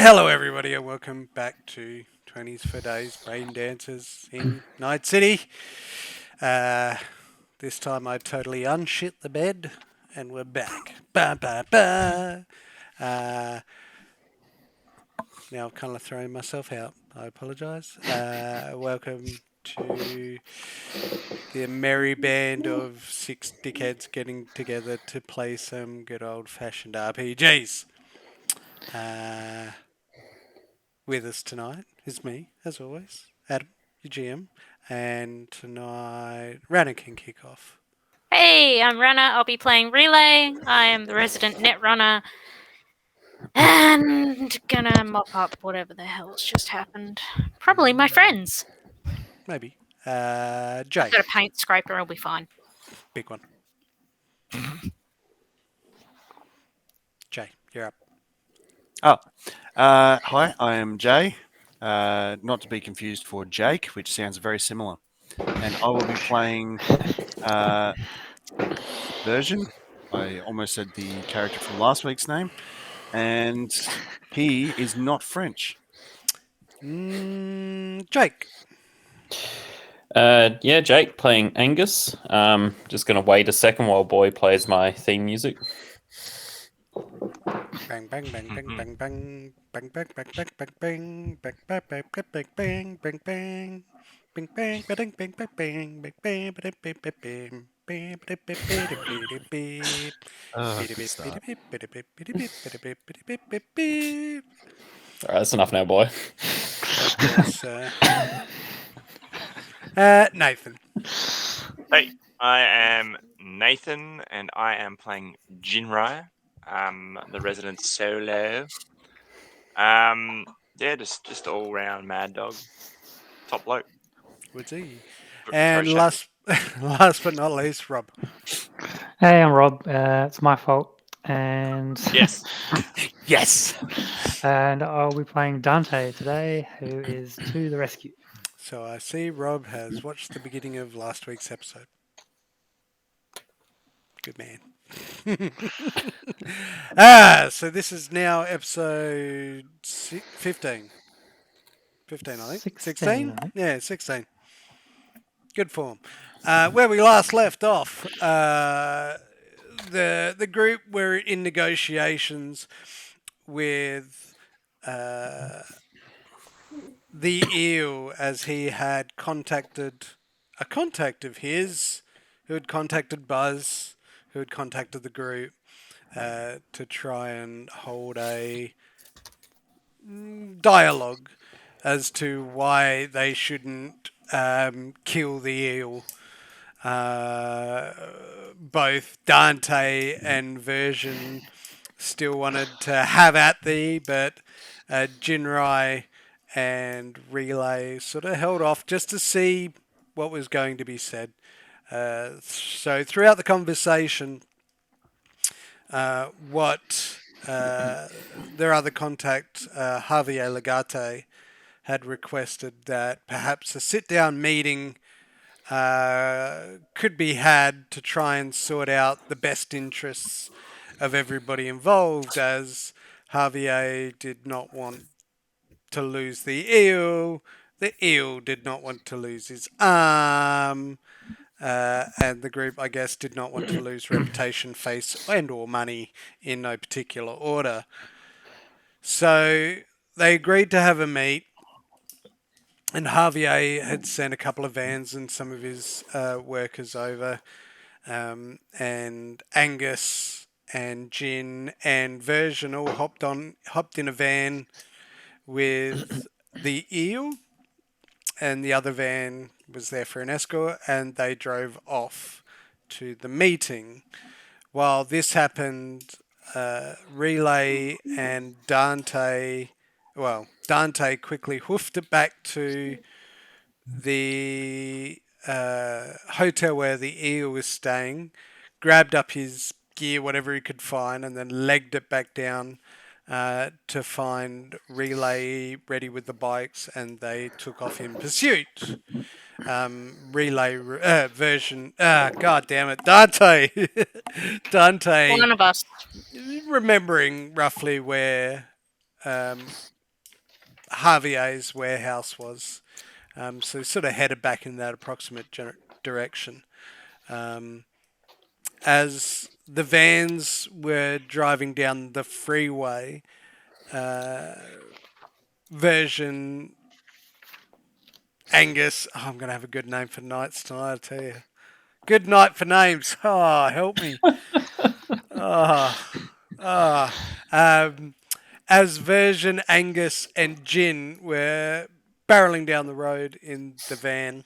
Hello, everybody, and welcome back to 20s for Days Braindances in Nightcity. Uh, this time I totally unshit the bed, and we're back. Ba ba ba. Uh, Now I'm kind of throwing myself out. I apologise. Welcome to the merry band of six dickheads getting together to play some good old-fashioned RPGs. Uh, With us tonight is me, as always, Adam, your GM, and tonight Rana can kick off. Hey, I'm Rana. I'll be playing Relay. I am the resident net runner and gonna mop up whatever the hell's just happened. Probably my friends. Maybe. I've Jay, got a paint scraper, I'll be fine. big one. Jay, you're up. Hi, I am Jay. Not to be confused for Jake, which sounds very similar. And I will be playing Version. I almost said the character from last week's name. And he is not French. Jake. Jake playing Angus. Just gonna wait a second while Boy plays my theme music. Bang bang bang bang bang bang bang bang bang bang bang bang bang bang bang bang bang bang bang. Bing bang bang bang bang bang bang bang bang bang bang bang. All right, that's enough now, Boy. Nathan. Hey, I am Nathan, and I am playing Jinrai, the resident solo. Just all round mad dog, top bloke. Would he? Very And shapely. last but not least, Rob. Hey, I'm Rob. It's my fault, and Yes. Yes. and I'll be playing Dante today, who is to the rescue. So I see Rob has watched the beginning of last week's episode. Good man. So this is now episode 15. 15, I think. 16? I think. Yeah, 16. Good form. Where we last left off, the group were in negotiations with the eel, as he had contacted a contact of his who had contacted Buzz, who had contacted the group to try and hold a dialogue as to why they shouldn't kill the eel. Both Dante and Version still wanted to have at thee, but Jinrai and Relay sort of held off just to see what was going to be said. So throughout the conversation, what their other contact, Javier Legate, had requested that perhaps a sit-down meeting could be had to try and sort out the best interests of everybody involved, as Javier did not want to lose the eel did not want to lose his arm, and the group, I guess, did not want to lose reputation, face, and or money in no particular order. So they agreed to have a meet, and Javier had sent a couple of vans and some of his workers over, and Angus and Jin and Version all hopped in a van with the eel, and the other van was there for an escort, and they drove off to the meeting. While this happened, Relay and Dante, Dante quickly hoofed it back to the hotel where the eel was staying, grabbed up his gear, whatever he could find, and then legged it back down to find Relay ready with the bikes, and they took off in pursuit. Relay version. God damn it, Dante. Dante. One of us. Remembering roughly where Javier's warehouse was. So sort of headed back in that approximate direction. As the vans were driving down the freeway, version Angus. Oh, I'm going to have a good name for nights tonight, I tell you. Good night for names. Oh, help me. As version Angus and Jin were barreling down the road in the van,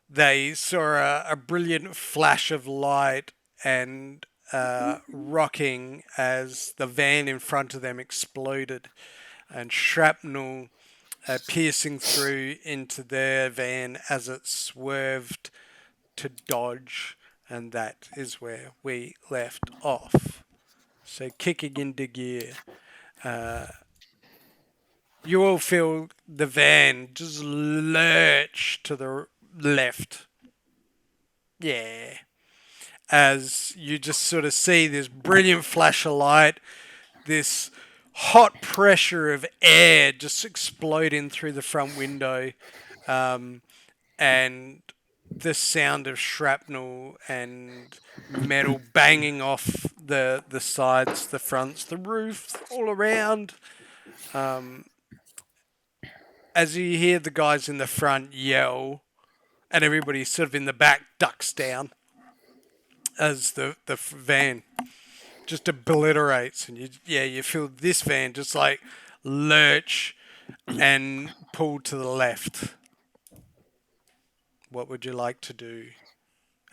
they saw a brilliant flash of light and rocking as the van in front of them exploded, and shrapnel piercing through into their van as it swerved to dodge, and that is where we left off. So kicking into gear, you all feel the van just lurch to the left. Yeah. As you just sort of see this brilliant flash of light, this hot pressure of air just exploding through the front window, and the sound of shrapnel and metal banging off the sides, the fronts, the roof, all around. As you hear the guys in the front yell, and everybody sort of in the back ducks down as the van just obliterates, and you feel this van just like lurch and pull to the left. What would you like to do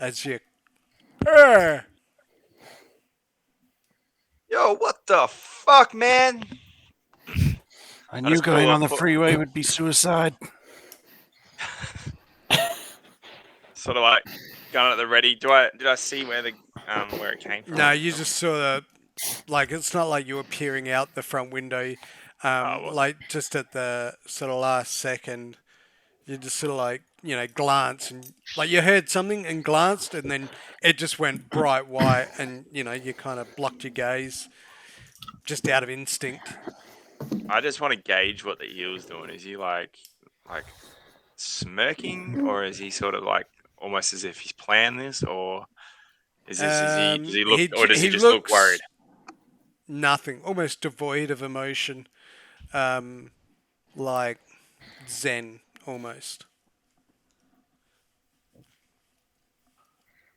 as you? Yo, what the fuck, man? I just knew going pull on the up- freeway would be suicide. Sort of like gun at the ready. Did I see where it came from? No, you just sort of like it's not like you were peering out the front window, well. like just at the sort of last second. You just sort of like glance, and like you heard something and glanced, and then it just went bright white, and you kind of blocked your gaze just out of instinct. I just want to gauge what the eel's doing. Is he like smirking, or is he sort of like almost as if he's planned this, or is this does he look, or does he just look worried? Nothing, almost devoid of emotion, like zen almost.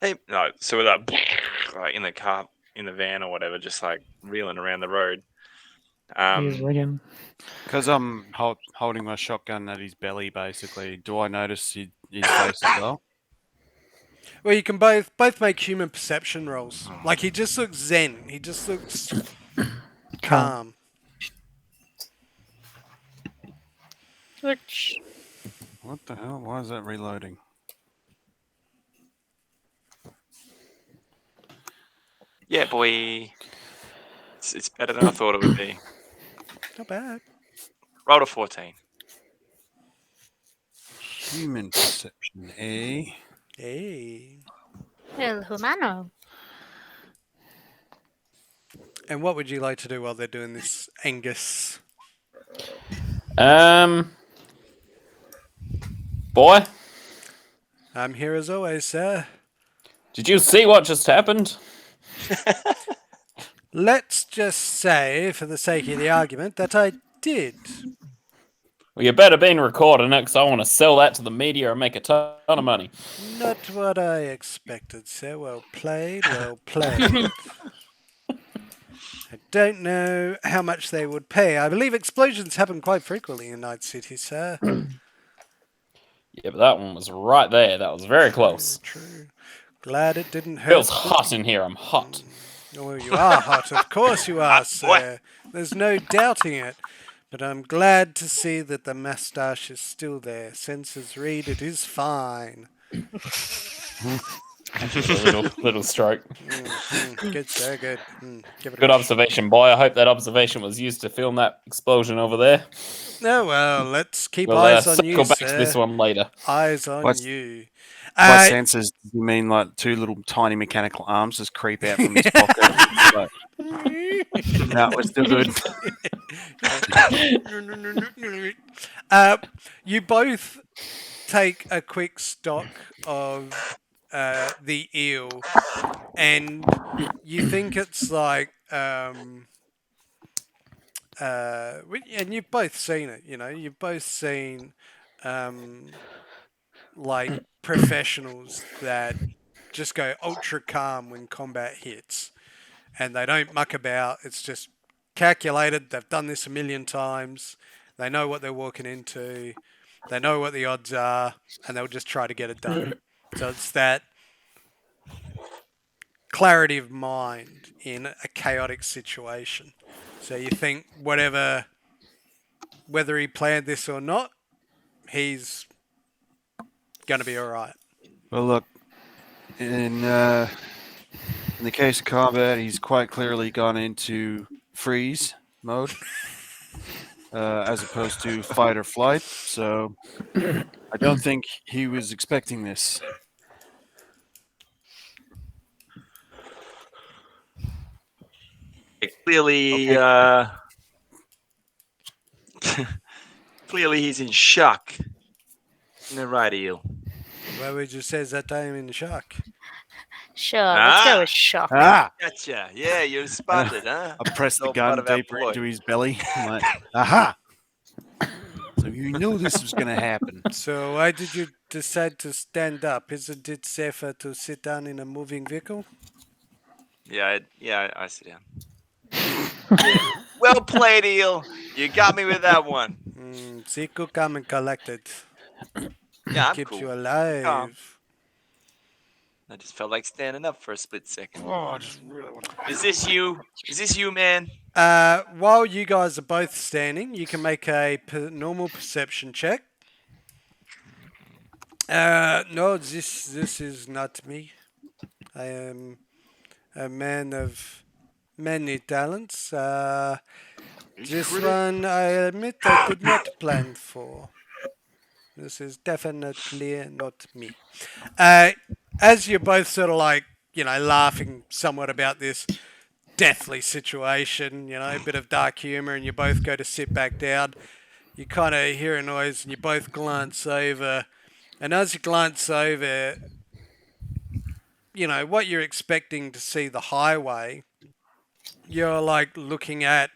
Hey, no. So we're like in the car, in the van or whatever, just like reeling around the road. He's rigging. Because I'm holding my shotgun at his belly, basically. Do I notice his face as well? Well, you can both make human perception rolls. Like he just looks zen. He just looks calm. Which What the hell? Why is that reloading? Yeah, boy. It's better than I thought it would be. Not bad. Rolled a 14. Human perception, eh? Hey. El Humano. And what would you like to do while they're doing this, Angus? Boy, I'm here as always, sir. did you see what just happened? Let's just say, for the sake of the argument, that I did. Well, you better been recording it, because I want to sell that to the media and make a ton of money. Not what I expected, sir. Well played, well played. I don't know how much they would pay. I believe explosions happen quite frequently in Nightcity, sir. Yeah, but that one was right there. That was very close. True. Glad it didn't hurt. Feels hot in here. I'm hot. Oh, you are hot. Of course you are, sir. There's no doubting it. But I'm glad to see that the moustache is still there. Sensors read it is fine. A little stroke. Good, sir. Good. Give it Good a observation, boy. I hope that observation was used to film that explosion over there. Oh, well, let's keep We'll eyes on circle you, back sir. to this one later. Eyes on What's- you. By Uh, sensors, you mean like two little tiny mechanical arms just creep out from his pocket? Like, that was still good. You both take a quick stock of the eel, and you think it's like, and you've both seen it. You know, you've both seen like professionals that just go ultra calm when combat hits, and they don't muck about. It's just calculated. They've done this a million times. They know what they're walking into. They know what the odds are, and they'll just try to get it done. So it's that clarity of mind in a chaotic situation. So you think whether he planned this or not, he's going to be all right. Well, look, in the case of combat, he's quite clearly gone into freeze mode as opposed to fight or flight. So I don't think he was expecting this. Clearly, Okay. clearly he's in shock. Isn't that right, Eel? Why would you say that I'm in shock? Sure, let's go Ah. with shock. Gotcha. Yeah, you're spotted, huh? I pressed the Little part gun of our deeper boy. into his belly. I'm like, aha! So you knew this was going to happen. So why did you decide to stand up? Isn't it safer to sit down in a moving vehicle? Yeah, I sit down. Yeah. Well played, Eel. You got me with that one. See, cool, calm, and collected. Yeah, I'm Keeps cool. you Calm. alive. I just felt like standing up for a split second. Oh, I just really want to. Is this you? Is this you, man? While you guys are both standing, you can make a normal perception check. No, this is not me. I am a man of many talents. This one, I admit, I did not plan for. This is definitely not me. As you're both sort of like, laughing somewhat about this deathly situation, a bit of dark humor, and you both go to sit back down, you kind of hear a noise and you both glance over. And as you glance over, what you're expecting to see the highway, you're like looking at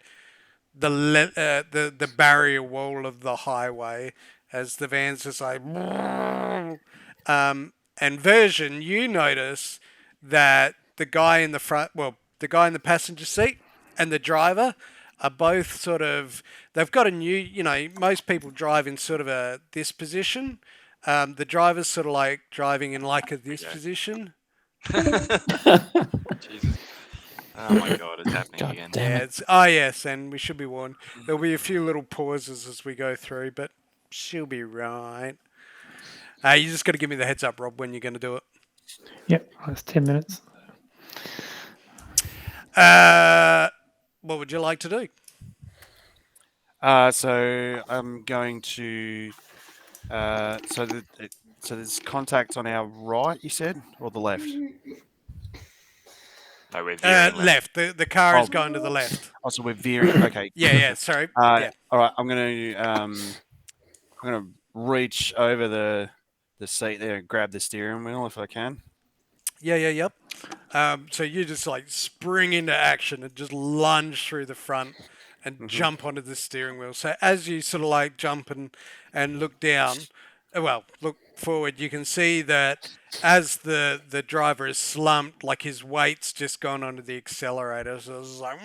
the barrier wall of the highway as the van's just like, and version, you notice that the guy in the front, well, the guy in the passenger seat and the driver are both sort of, they've got a new, most people drive in sort of this position. The driver's sort of like driving in like this position. Jesus. Oh my God, it's happening God again. damn it. Yes, and we should be warned. There'll be a few little pauses as we go through, but she'll be right. You just got to give me the heads up, Rob, when you're going to do it. Yep, that's 10 minutes. What would you like to do? So I'm going to. So there's contact on our right, you said, or the left? No, we're veering Left. The car is Oh. going to the left. Oh, so we're veering. Okay. Yeah. Sorry. All Yeah. right. I'm gonna reach over the seat there and grab the steering wheel if I can. Yep. So you just like spring into action and just lunge through the front and jump onto the steering wheel. So as you sort of like jump and look down, look forward, you can see that as the driver is slumped, like his weight's just gone onto the accelerator. So it's like,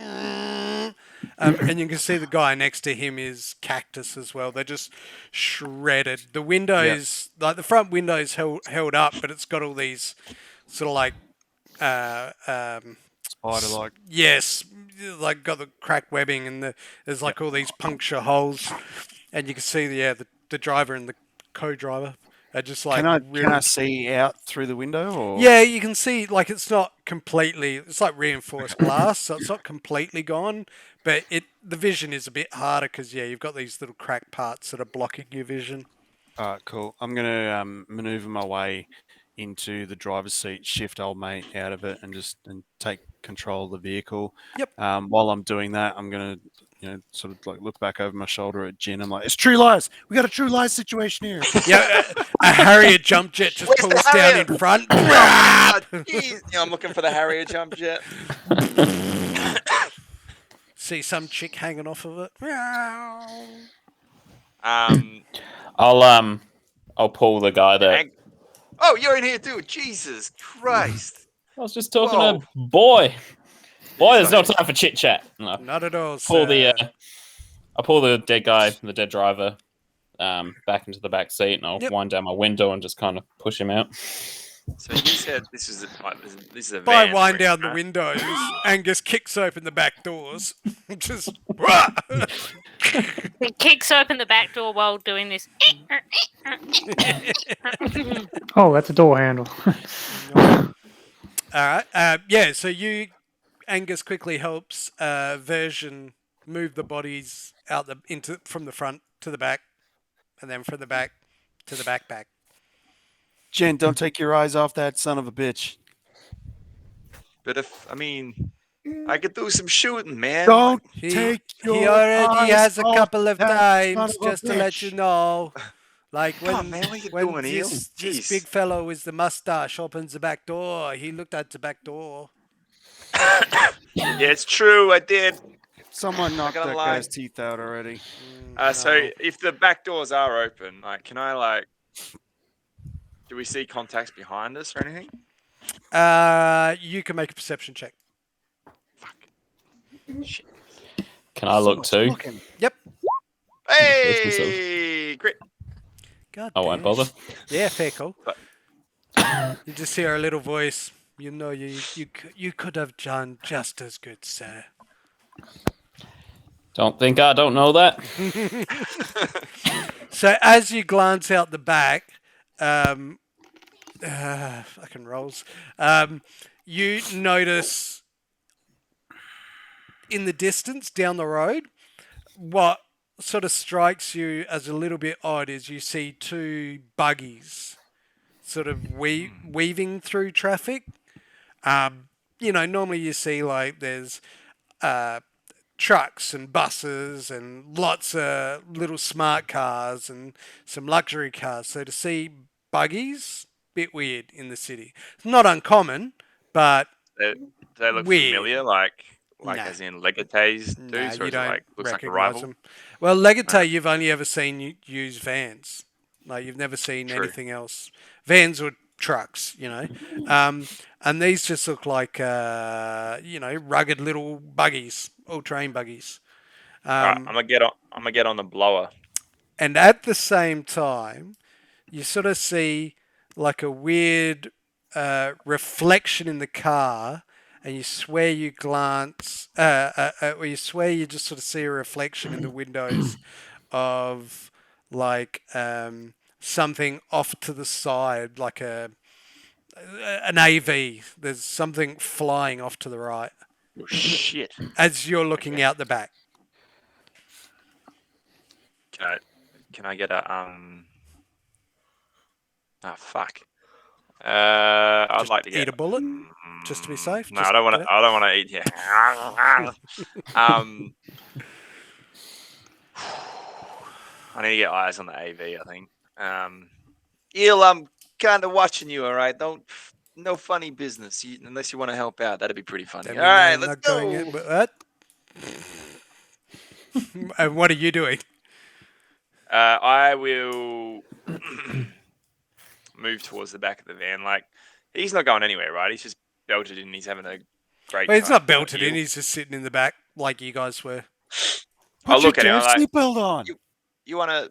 and you can see the guy next to him is cactus as well. They're just shredded. The windows, like the front windows held up, but it's got all these sort of like Spider-like. yes, like got the cracked webbing and there's like all these puncture holes, and you can see the driver and the co-driver are just like Can I see out through the window? Or? Yeah, you can see like it's not completely. It's like reinforced glass, so it's not completely gone, but the vision is a bit harder because you've got these little cracked parts that are blocking your vision. All right, cool. I'm gonna maneuver my way into the driver's seat, shift old mate out of it, and take control of the vehicle. Yep. While I'm doing that, I'm gonna sort of like look back over my shoulder at Jin. I'm like, it's true lies. We got a true lies situation here. Yeah, a Harrier jump jet just Where's the pulls down Harrier? in front. Oh, jeez. I'm looking for the Harrier jump jet. See some chick hanging off of it. I'll pull the guy that Oh, you're in here too. Jesus Christ. I was just talking Whoa. to boy. Boy, there's no Sorry. time for chit chat. No. Not at all. I pull the dead guy, the dead driver, back into the back seat, and I'll wind down my window and just kind of push him out. So you said this is a By van. wind down the windows, Angus kicks open the back doors. Just He kicks open the back door while doing this. Oh, that's a door handle. all right. Yeah. So Angus quickly helps Version move the bodies out from the front to the back, and then from the back to the backpack. Jen, don't take your eyes off that son of a bitch. But I could do some shooting, man. Don't He take your he already eyes has a off couple of that times, son of a just to let you bitch. know. Like Come on, when, man, what are you when doing here? this Jeez. big fellow with the mustache opens the back door, he looked at the back door. Yeah, it's true. I did. Someone knocked gonna that lie. guy's teeth out already. So No. if the back doors are open, can I do we see contacts behind us or anything? You can make a perception check. Shit. Can I look too? Looking. Yep. Hey, great. God I won't damn. bother. Yeah, fair call. But- You just hear a little voice. You know, you could have done just as good, sir. Don't think I don't know that. So as you glance out the back, fucking rolls. You notice in the distance down the road, what sort of strikes you as a little bit odd is you see two buggies sort of weaving through traffic. Normally you see like there's trucks and buses and lots of little smart cars and some luxury cars. So to see buggies, bit weird in the city. It's not uncommon, but Do they look Weird. familiar? Like Nah. as in Legate's nah, dudes, or you is don't it looks like a recognise rival? them. Well, Legate, you've only ever seen use vans. Like you've never seen True. anything else. Vans or trucks, and these just look like rugged little buggies, all train buggies. Alright, I'm gonna get on the blower. And at the same time, you sort of see like a weird reflection in the car, and you swear you glance, or you swear you just sort of see a reflection in the windows of like something off to the side, like an AV. There's something flying off to the right Oh shit! as you're looking out the back. Can I get a fuck. I'd Just like to get eat a bullet, just to be safe. No, Just I don't want get to. it. I don't want to eat here. I need to get eyes on the AV. I think. Eel, I'm kind of watching you. All right, no funny business unless you want to help out. That'd be pretty funny. That All right, means I'm let's not going go. in, but what? And what are you doing? I will move towards the back of the van. Like he's not going anywhere, right? He's just belted in. He's having a great. Well, he's time. not belted in. You- He's just sitting in the back like you guys were. I'll Put your look at him. damn I'm like, seatbelt on. you wanna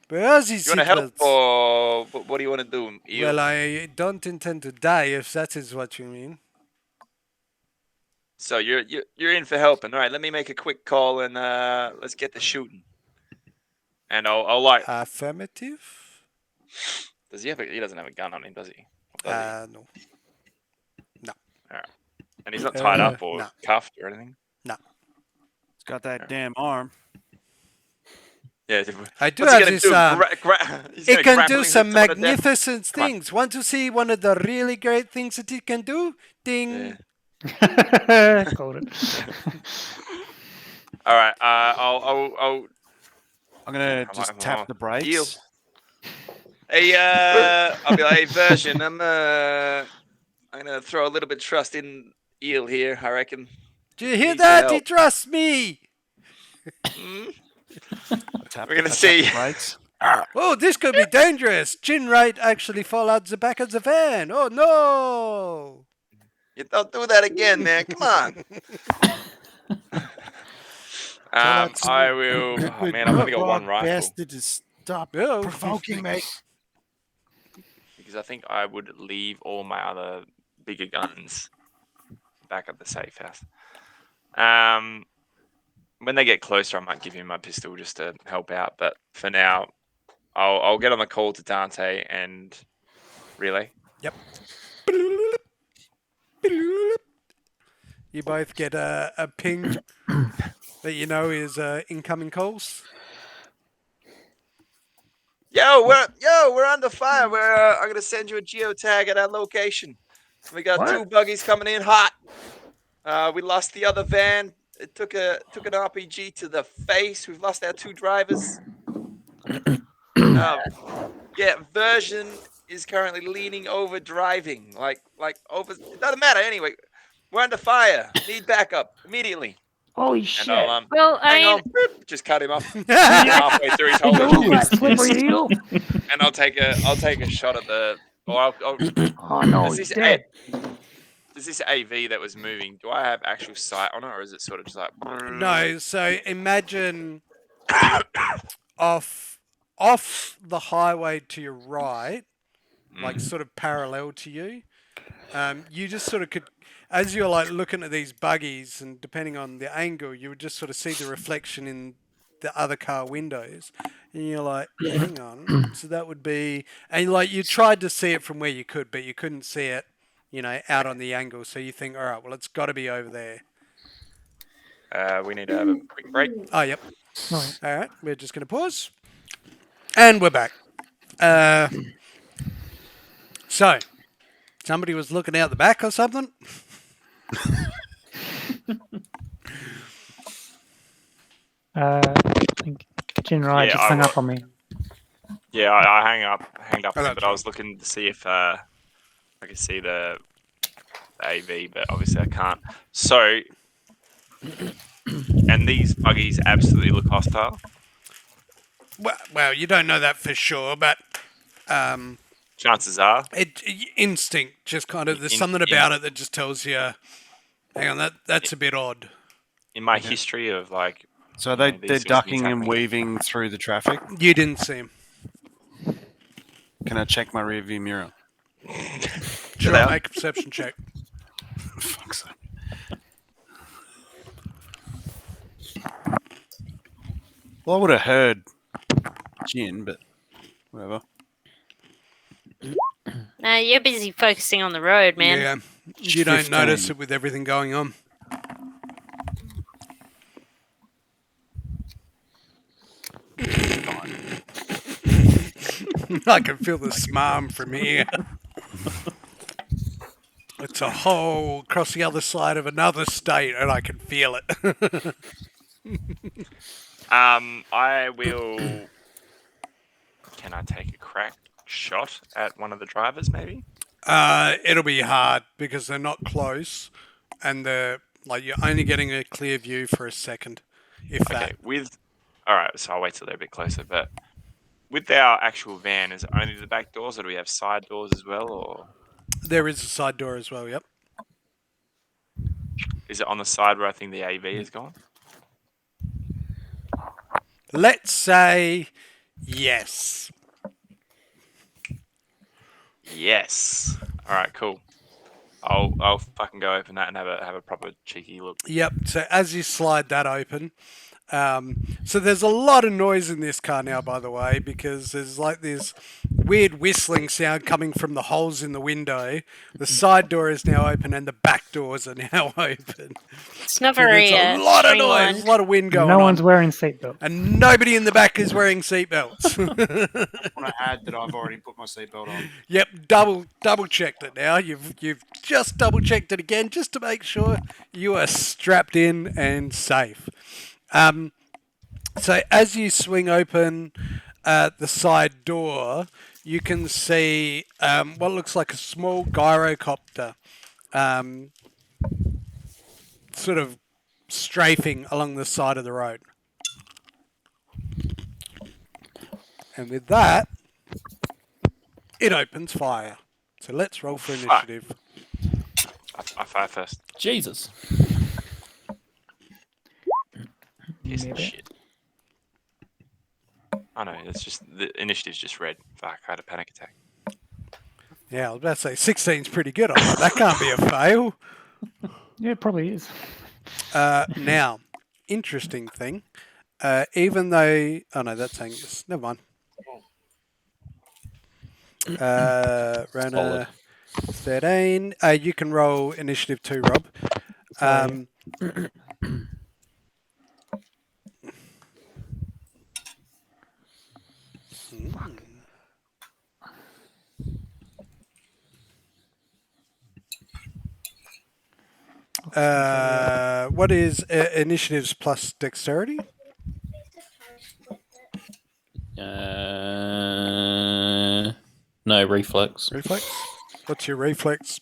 Where's his help seatbelt? or what do you want to do? Eel? Well, I don't intend to die if that is what you mean. So you're in for helping. All right, let me make a quick call and let's get the shooting. And I'll like. Affirmative? Does he have? He doesn't have a gun on him, does he? Or does he? No. And he's not tied up or no. cuffed or anything. It's got that damn arm. Yeah. I do What's he have gonna this. do? He's It gonna can grappling do hook some someone to death? magnificent Come on. things. Want to see one of the really great things that it can do? Ding. Yeah. Called it. All right. I'll I'm gonna I just might- tap the Eel. brakes. Hey, I'll be like, hey, version. I'm gonna throw a little bit of trust in Eel here. I reckon. Do you He hear needs the that? He help. trusts me. Hmm? Tap, We're gonna I tap see. the brakes. Oh, this could be dangerous. Chin right actually fall out the back of the van. Oh no. You don't do that again, man. Come on. Tell that I will. Oh man, I've only got one rifle bastard to stop Oh. provoking me. because I think I would leave all my other bigger guns back at the safe house. When they get closer, I might give him my pistol just to help out. But for now, I'll get on the call to Dante and relay. Yep. You both get a ping that you know is incoming calls. We're under fire. I'm gonna send you a geotag at our location. We got What? 2 buggies coming in hot. We lost the other van. It took an RPG to the face. We've lost our 2 drivers. Version is currently leaning over driving. Like over. It doesn't matter anyway. We're under fire. Need backup immediately. Holy And shit! I'll Well, I hang mean, on. Boop, just cut him off. Halfway through his whole Ooh, that logistics. slippery eel! And I'll take a shot at the. Or I'll Oh no, Does he's this, dead. does this AV that was moving, do I have actual sight on it, or is it sort of just like... No, so imagine off the highway to your right, like sort of parallel to you. You just sort of could, as you're like looking at these buggies, and depending on the angle, you would just sort of see the reflection in the other car windows, and you're like, hang on. So that would be, and like you tried to see it from where you could, but you couldn't see it, out on the angle. So you think, all right, well, it's got to be over there. We need to have a quick break. Oh, yep. Right. All right, we're just going to pause, and we're back. So, somebody was looking out the back or something. I think Jinrai Yeah, just I hung will. up on me. Yeah, I hanged up Oh, on him, that's but I was looking to see if I could see the AV, but obviously I can't. So, and these buggies absolutely look hostile. Well, you don't know that for sure, but Chances are. instinct just kind of, there's In- something in- about it that just tells you, hang on, that's a bit odd. In my history of like... So you know, they're these sorts of things ducking and happening. weaving through the traffic. You didn't see him. Can I check my rearview mirror? Sure, Allowed. make a perception check. Fuck's sake. Well, I would have heard Jin, but whatever. nah, you're busy focusing on the road, man. Yeah, you don't notice 15. it with everything going on. I can feel the smarm from here. It's a hole across the other side of another state, and I can feel it. I will... Can I take a crack shot at one of the drivers, maybe? It'll be hard because they're not close, and they're like you're only getting a clear view for a second, if Okay, that. all right, so I'll wait till they're a bit closer. But with our actual van, is it only the back doors, or do we have side doors as well, or There is a side door as well. Yep. is it on the side where I think the AV is gone? Let's say yes. Yes. All right, cool. I'll fucking go open that and have a proper cheeky look. Yep. So as you slide that open, So there's a lot of noise in this car now, by the way, because there's like this weird whistling sound coming from the holes in the window. The side door is now open and the back doors are now open. It's not So there's very a lot of noise, streamlined. a lot of wind going No on. one's wearing seatbelts. And nobody in the back is wearing seatbelts. I want to add that I've already put my seatbelt on. Yep, double checked it now. You've just double checked it again just to make sure you are strapped in and safe. So as you swing open the side door, you can see what looks like a small gyrocopter sort of strafing along the side of the road. And with that, it opens fire. So let's roll for initiative. I fire first. Jesus. Piece of Maybe. shit. I know, it's just the initiative's just red. Fuck, I had a panic attack. Yeah, I was about to say 16's pretty good. I'm like, that can't be a fail. Yeah, it probably is. Now, interesting thing. Even though... Oh, no, that's Angus. Never mind. Rona, Solid. 13. You can roll initiative 2, Rob. Sorry. What is initiatives plus dexterity? No, reflex. Reflex? What's your reflex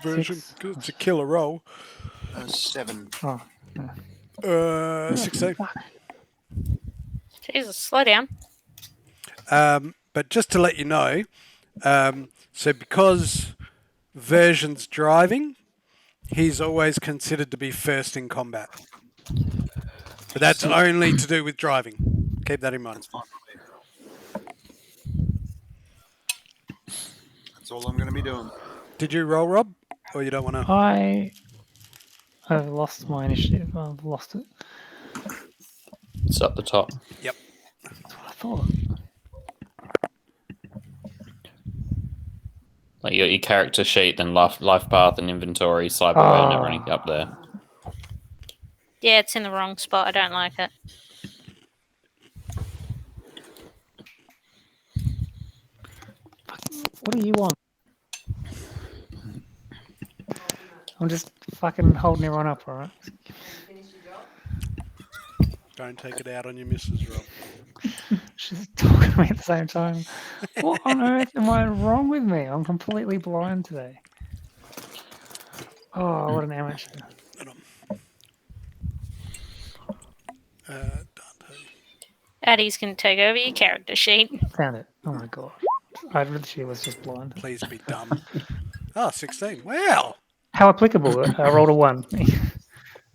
version? 6. 'Cause it's a killer roll. 7. Oh, 16. Jesus, slow down. But just to let you know, so because Version's driving, he's always considered to be first in combat. But that's only to do with driving. Keep that in mind. That's all I'm going to be doing. Did you roll, Rob? Or you don't want to? I've lost my initiative. I've lost it. It's up the top. Yep. That's what I thought. Like your character sheet, then life path and inventory, cyberware, and everything up there. Yeah, it's in the wrong spot. I don't like it. What do you want? I'm just fucking holding everyone up, alright? Don't take it out on your missus, Rob. She's talking to me at the same time. What on earth am I wrong with me? I'm completely blind today. Oh, what an amateur. Dante. Addie's going to take over your character sheet. Found it. Oh my god. I literally was just blind. Please be dumb. 16. Wow. How applicable? I rolled a 1. Oh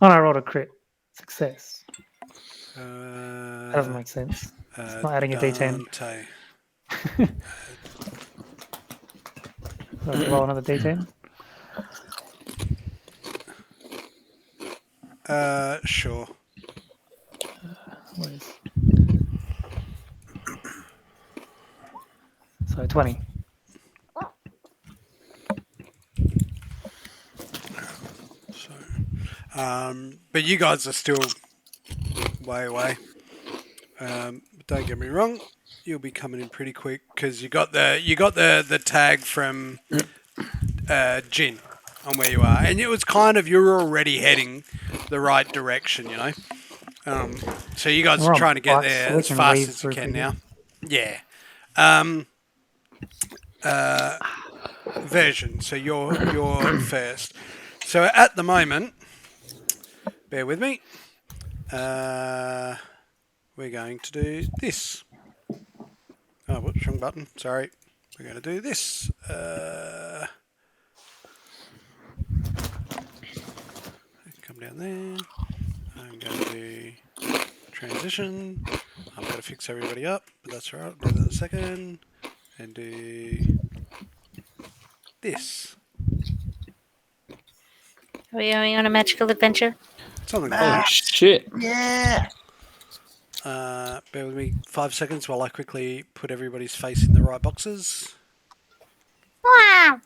no, I rolled a crit. Success. That doesn't make sense. It's not adding a d10. Dante. So I roll another d10. Sure. What is... So 20. But you guys are still way away. Don't get me wrong, you'll be coming in pretty quick because you got the tag from Jin on where you are, and it was kind of you're already heading the right direction, you know. So you guys We're are on trying to get bikes, there so we as can fast weave as you through can people. now. Yeah. Version. So you're first. So at the moment, bear with me. We're going to do this. Oh, whoops, wrong button. Sorry. We're going to do this. Come down there. I'm going to do transition. I've got to fix everybody up, but that's all right. I'll do that in a second. And do this. Are we going on a magical adventure? Something like Oh that. shit! Yeah. Bear with me 5 seconds while I quickly put everybody's face in the right boxes. Wow.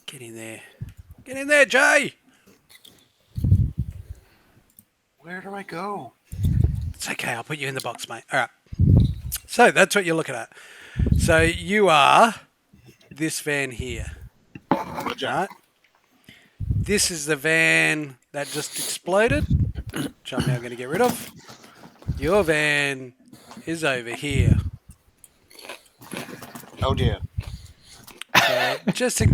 Get in there. Get in there, Jay! Where do I go? It's okay, I'll put you in the box, mate. Alright. So, that's what you're looking at. So, you are this van here. Right? This is the van that just exploded, which I'm now going to get rid of. Your van is over here. Oh dear. So, just in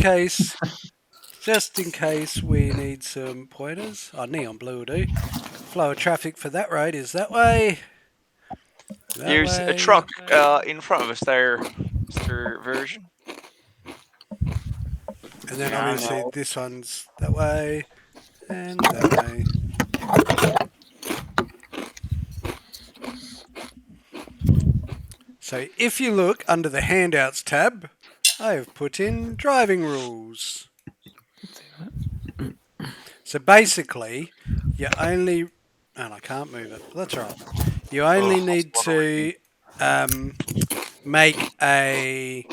case we need some pointers. Oh, neon blue will do. Flow of traffic for that road is that way. There's a truck in front of us there, Mr. Version. And then Yeah, I obviously know. this one's that way and that way. So if you look under the handouts tab, I have put in driving rules. So basically, you only, and I can't move it, that's right. You only need to make a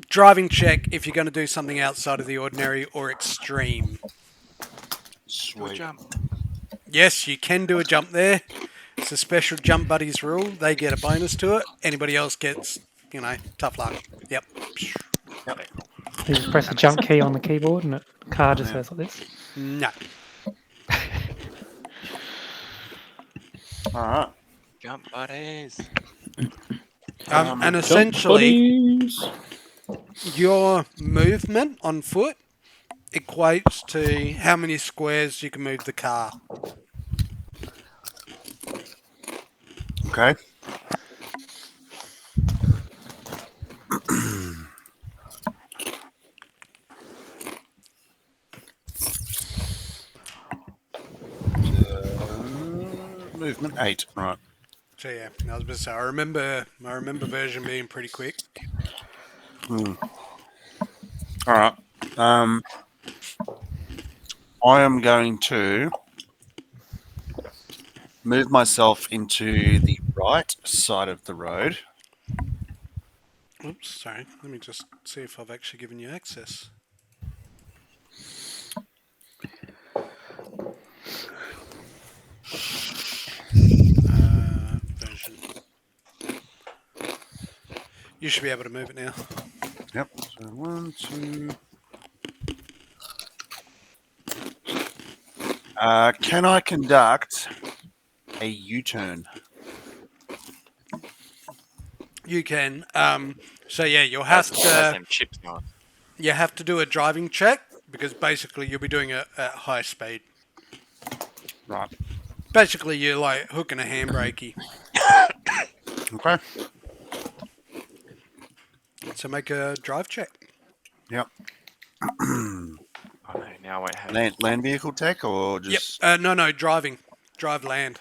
driving check if you're going to do something outside of the ordinary or extreme. Sweet. Yes, you can do a jump there. It's a special jump buddies rule. They get a bonus to it. Anybody else gets, tough luck. Yep. You just press the jump key on the keyboard and the car just goes like this. No. All right. Jump buddies. And essentially, Buddies. your movement on foot equates to how many squares you can move the car. Okay. Movement 8. Right. So yeah, I was going to say, I remember version being pretty quick. All right. I am going to move myself into the right side of the road. Oops, sorry. Let me just see if I've actually given you access. Version. You should be able to move it now. Yep. So 1, 2. Can I conduct a U-turn? You can. So yeah, you'll have to. Chips on. You have to do a driving check because basically you'll be doing it at high speed. Right. Basically, you're like hooking a handbrakey. Okay. So make a drive check. Yep. Oh, no, now I have. Land vehicle tech or just... Yep. No, driving. Drive land.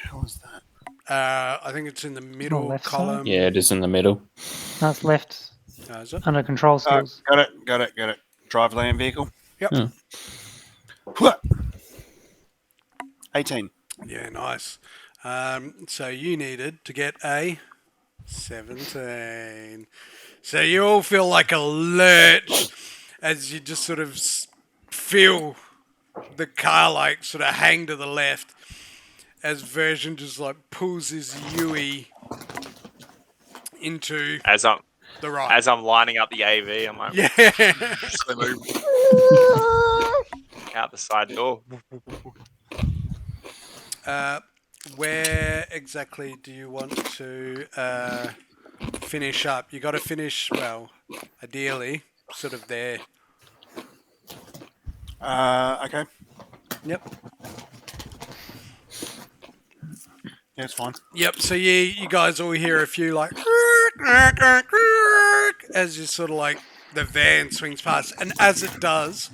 How is that? I think it's in the middle left side? column. Yeah, it is in the middle. That's left Is it? under control skills. Got it. Drive land vehicle. Yep. Hmm. 18. Yeah, nice. So you needed to get a 17. So you all feel like a lurch as you just sort of feel the car like sort of hang to the left as Version just like pulls his Yui into As I'm the right. as I'm lining up the AV, I'm like, Yeah. so move out the side door. Where exactly do you want to finish up? You got to finish, well, ideally, sort of there. Okay. Yep. Yeah, it's fine. Yep. So you guys all hear a few like as you sort of like the van swings past, and as it does,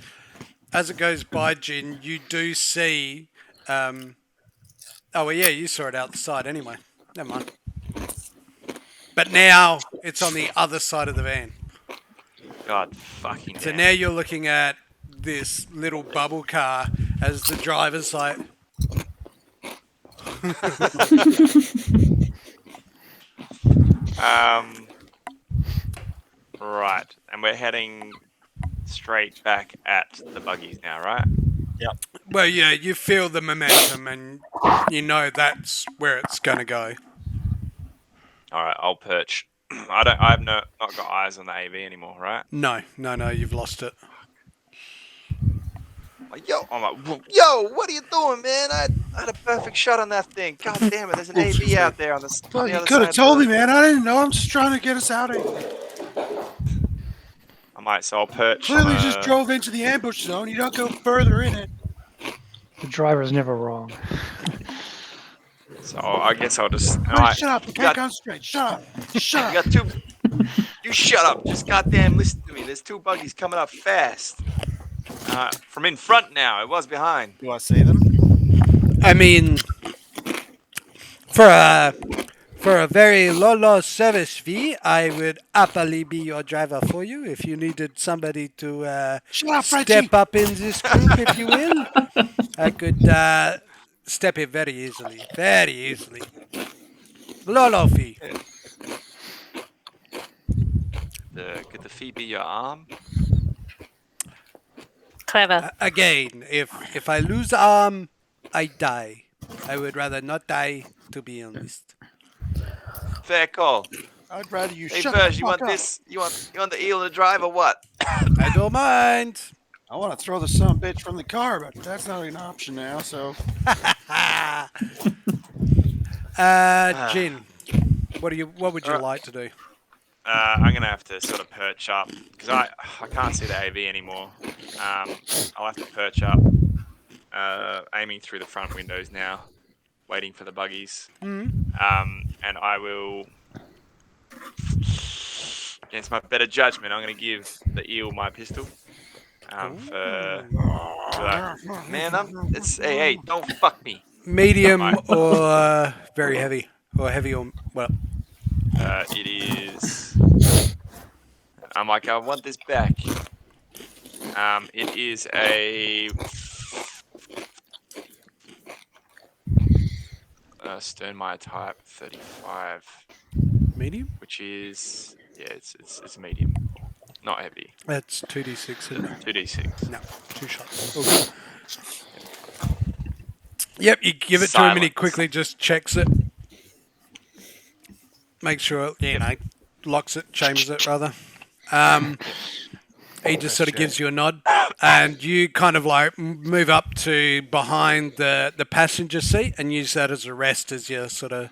as it goes by, Jin, you do see. Oh well, yeah, you saw it out the side anyway. Never mind. But now it's on the other side of the van. God fucking So damn. now you're looking at this little bubble car as the driver's like, Right, and we're heading straight back at the buggies now, right? well, yeah, you feel the momentum and you know that's where it's going to go. All right, I'll perch. I've not got eyes on the AV anymore, right? No, you've lost it. Like, I'm like, yo, what are you doing, man? I had a perfect shot on that thing. God damn it, there's an AV out there on the Well, you other could have side. told me, man. I didn't know. I'm just trying to get us out of here. I might, so I'll perch. Clearly, just drove into the ambush zone. You don't go further in it. The driver is never wrong. So I guess I'll just. Shut up. You can't concentrate. Shut up. Shut You up. got two. You shut up. Just goddamn listen to me. There's two buggies coming up fast. From in front now. It was behind. Do I see them? I mean, for a very low service fee, I would happily be your driver for you if you needed somebody to Shut up, step Frenchie. up in this group, if you will. I could step in very easily. Very easily. Low fee. Could the fee be your arm? Clever. Again, if I lose arm, I die. I would rather not die, to be honest. Fair call. I'd rather you Hey, shut Verge, the you fuck want up. this? You want the eel to drive or what? I don't mind. I want to throw the son of a bitch from the car, but that's not an option now. So Jin, what would you like to do? I'm gonna have to sort of perch up because I can't see the AV anymore. I'll have to perch up, aiming through the front windows now, waiting for the buggies. And I will, against my better judgment, I'm gonna give the eel my pistol. Hey, don't fuck me. Medium Right. or very heavy? Or heavy or, well... It is. I'm like, I want this back. It is a Sternmeyer type 35, Medium? which is it's medium, not heavy. That's 2d6, isn't it? 2d6. No, 2 shots. Okay. Yep, you give it to him and he Silence. quickly just checks it. Make sure, locks it, chambers it, rather. He just sort of gives you a nod, and you kind of like move up to behind the passenger seat and use that as a rest as you sort of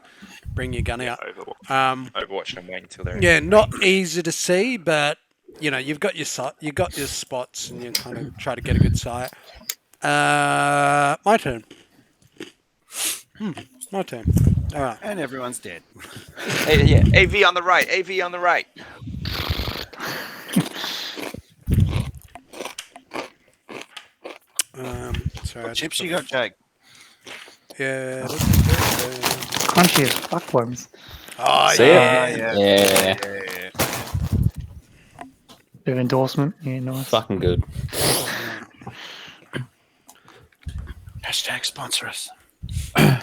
bring your gun out. Overwatch and wait until they're Yeah, not easy to see, but you've got your spots, and you kind of try to get a good sight. My turn. My turn. All right. and everyone's dead. AV on the right. AV on the right. Sorry. Chips you got, Jake? Yeah. Crunchy as fuckworms. Oh, See yeah. it? Yeah. Bit of endorsement. Yeah, nice. Fucking good. Hashtag sponsor us. Yeah,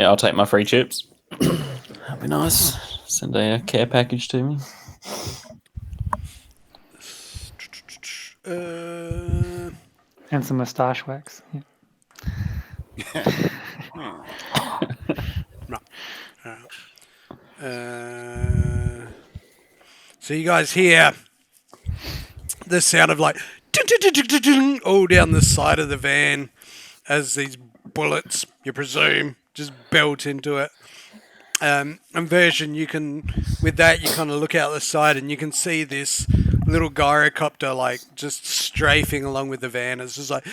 I'll take my free chips. That'd be nice. Send a care package to me. And some moustache wax. Yeah. So you guys hear the sound of like all down the side of the van as these bullets, you presume, just belt into it. And Version, you kind of look out the side and you can see this little gyrocopter like just strafing along with the van. It's just like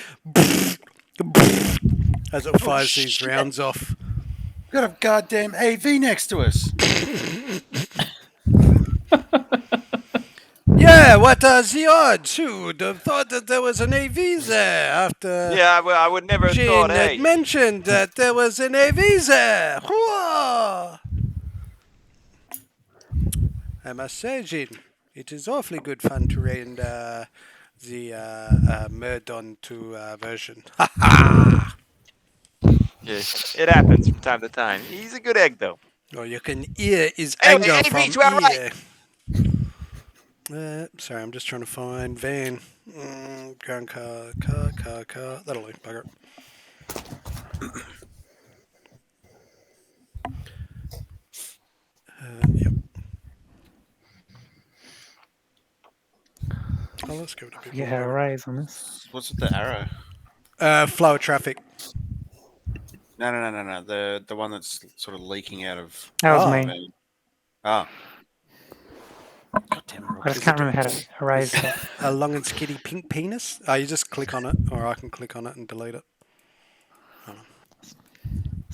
as it fires these rounds off. Got a goddamn AV next to us. Yeah, what are the odds? Who would have thought that there was an AV there after Yeah, well, I would never have Jean thought. had Hey, mentioned that there was an AV there? Whoa! I must say, Jean, it is awfully good fun to raid the Murdon 2 version. Ha ha! Yeah, it happens from time to time. He's a good egg, though. Or you can hear his Anyway, anger AV from to our right. here. Sorry, I'm just trying to find van. Ground car. That'll do, bugger. Yep. Oh, let's go to I people. forget how to raise on this. What's with the arrow? Flow of traffic. No. The one that's sort of leaking out of. That was Oh. me. Ah. God damn it. I just Is can't it- remember how to raise stuff. A long and skinny pink penis? Oh, you just click on it, or I can click on it and delete it.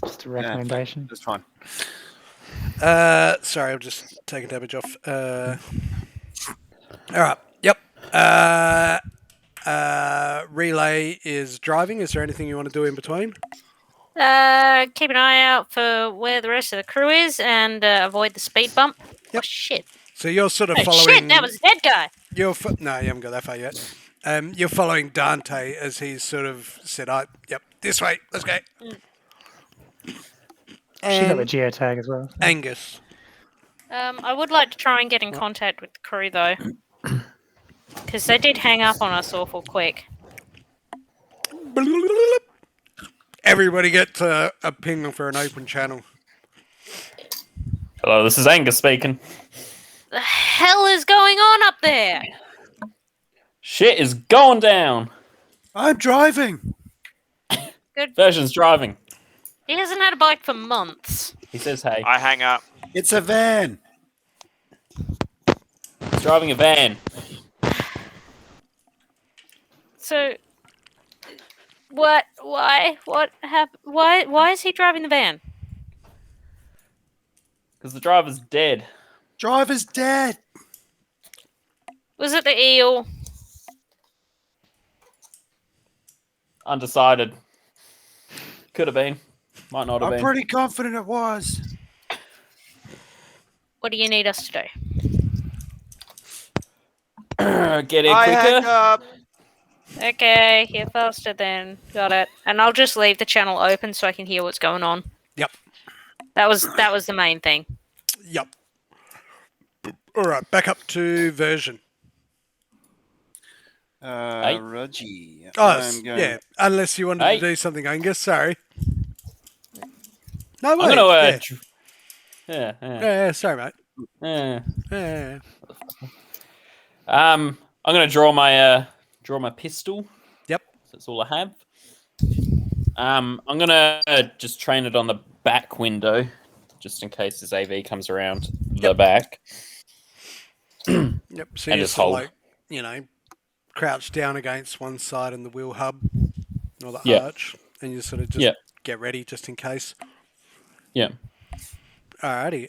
Just a recommendation. That's fine. Sorry, I'll just take a damage off. Alright, yep. Relay is driving. Is there anything you want to do in between? Keep an eye out for where the rest of the crew is and avoid the speed bump. Yep. Oh, shit. So you're sort of Oh, following. shit, that was a dead guy. No, you haven't got that far yet. You're following Dante as he's sort of said, yep, this way, let's go. She got the And geotag as well. So. Angus. I would like to try and get in contact with the crew, though. Because they did hang up on us awful quick. Everybody gets a ping for an open channel. Hello, this is Angus speaking. The hell is going on up there? Shit is going down. I'm driving. Version's driving. He hasn't had a bike for months. He says, hey. I hang up. It's a van. He's driving a van. So, what? Why? What happened? Why is he driving the van? Because the driver's dead. Driver's dead. Was it the eel? Undecided. Could have been. Might not have I'm been. pretty confident it was. What do you need us to do? Get here I hang quicker. up. Okay, you're faster then. Got it. And I'll just leave the channel open so I can hear what's going on. Yep. That was the main thing. Yep. Alright, back up to version. Reggie. Oh, yeah. Unless you wanted Hey. to do something, Angus. Sorry. No, I'm wait. gonna. Yeah. Yeah. Yeah, sorry, mate. Yeah. Yeah. I'm gonna draw my pistol. Yep. So that's all I have. I'm gonna just train it on the back window, just in case this AV comes around the back. Yep. So And you just sort of hold. crouch down against one side in the wheel hub or the Yeah. arch, and you sort of just Yeah. get ready just in case. Yeah. Alrighty.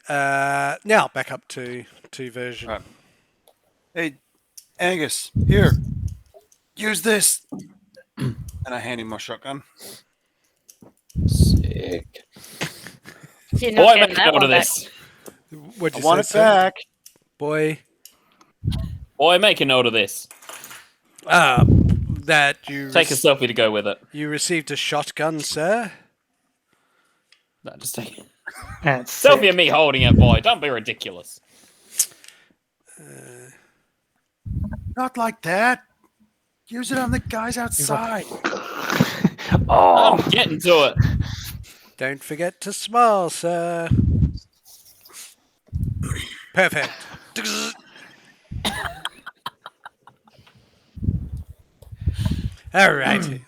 Now back up to version. Right. Hey, Angus, here. Use this. And I hand him my shotgun. Sick. You're Boy, not getting make that note one of back. this. What'd I you want say, it sir? back. Boy. Boy, make a note of this. That you Take a selfie to go with it. you received a shotgun, sir. No, just take it. That's Selfie sick. of me holding it, boy. Don't be ridiculous. Not like that. Use it on the guys outside. Oh, I'm getting to it. Don't forget to smile, sir. Perfect. All right.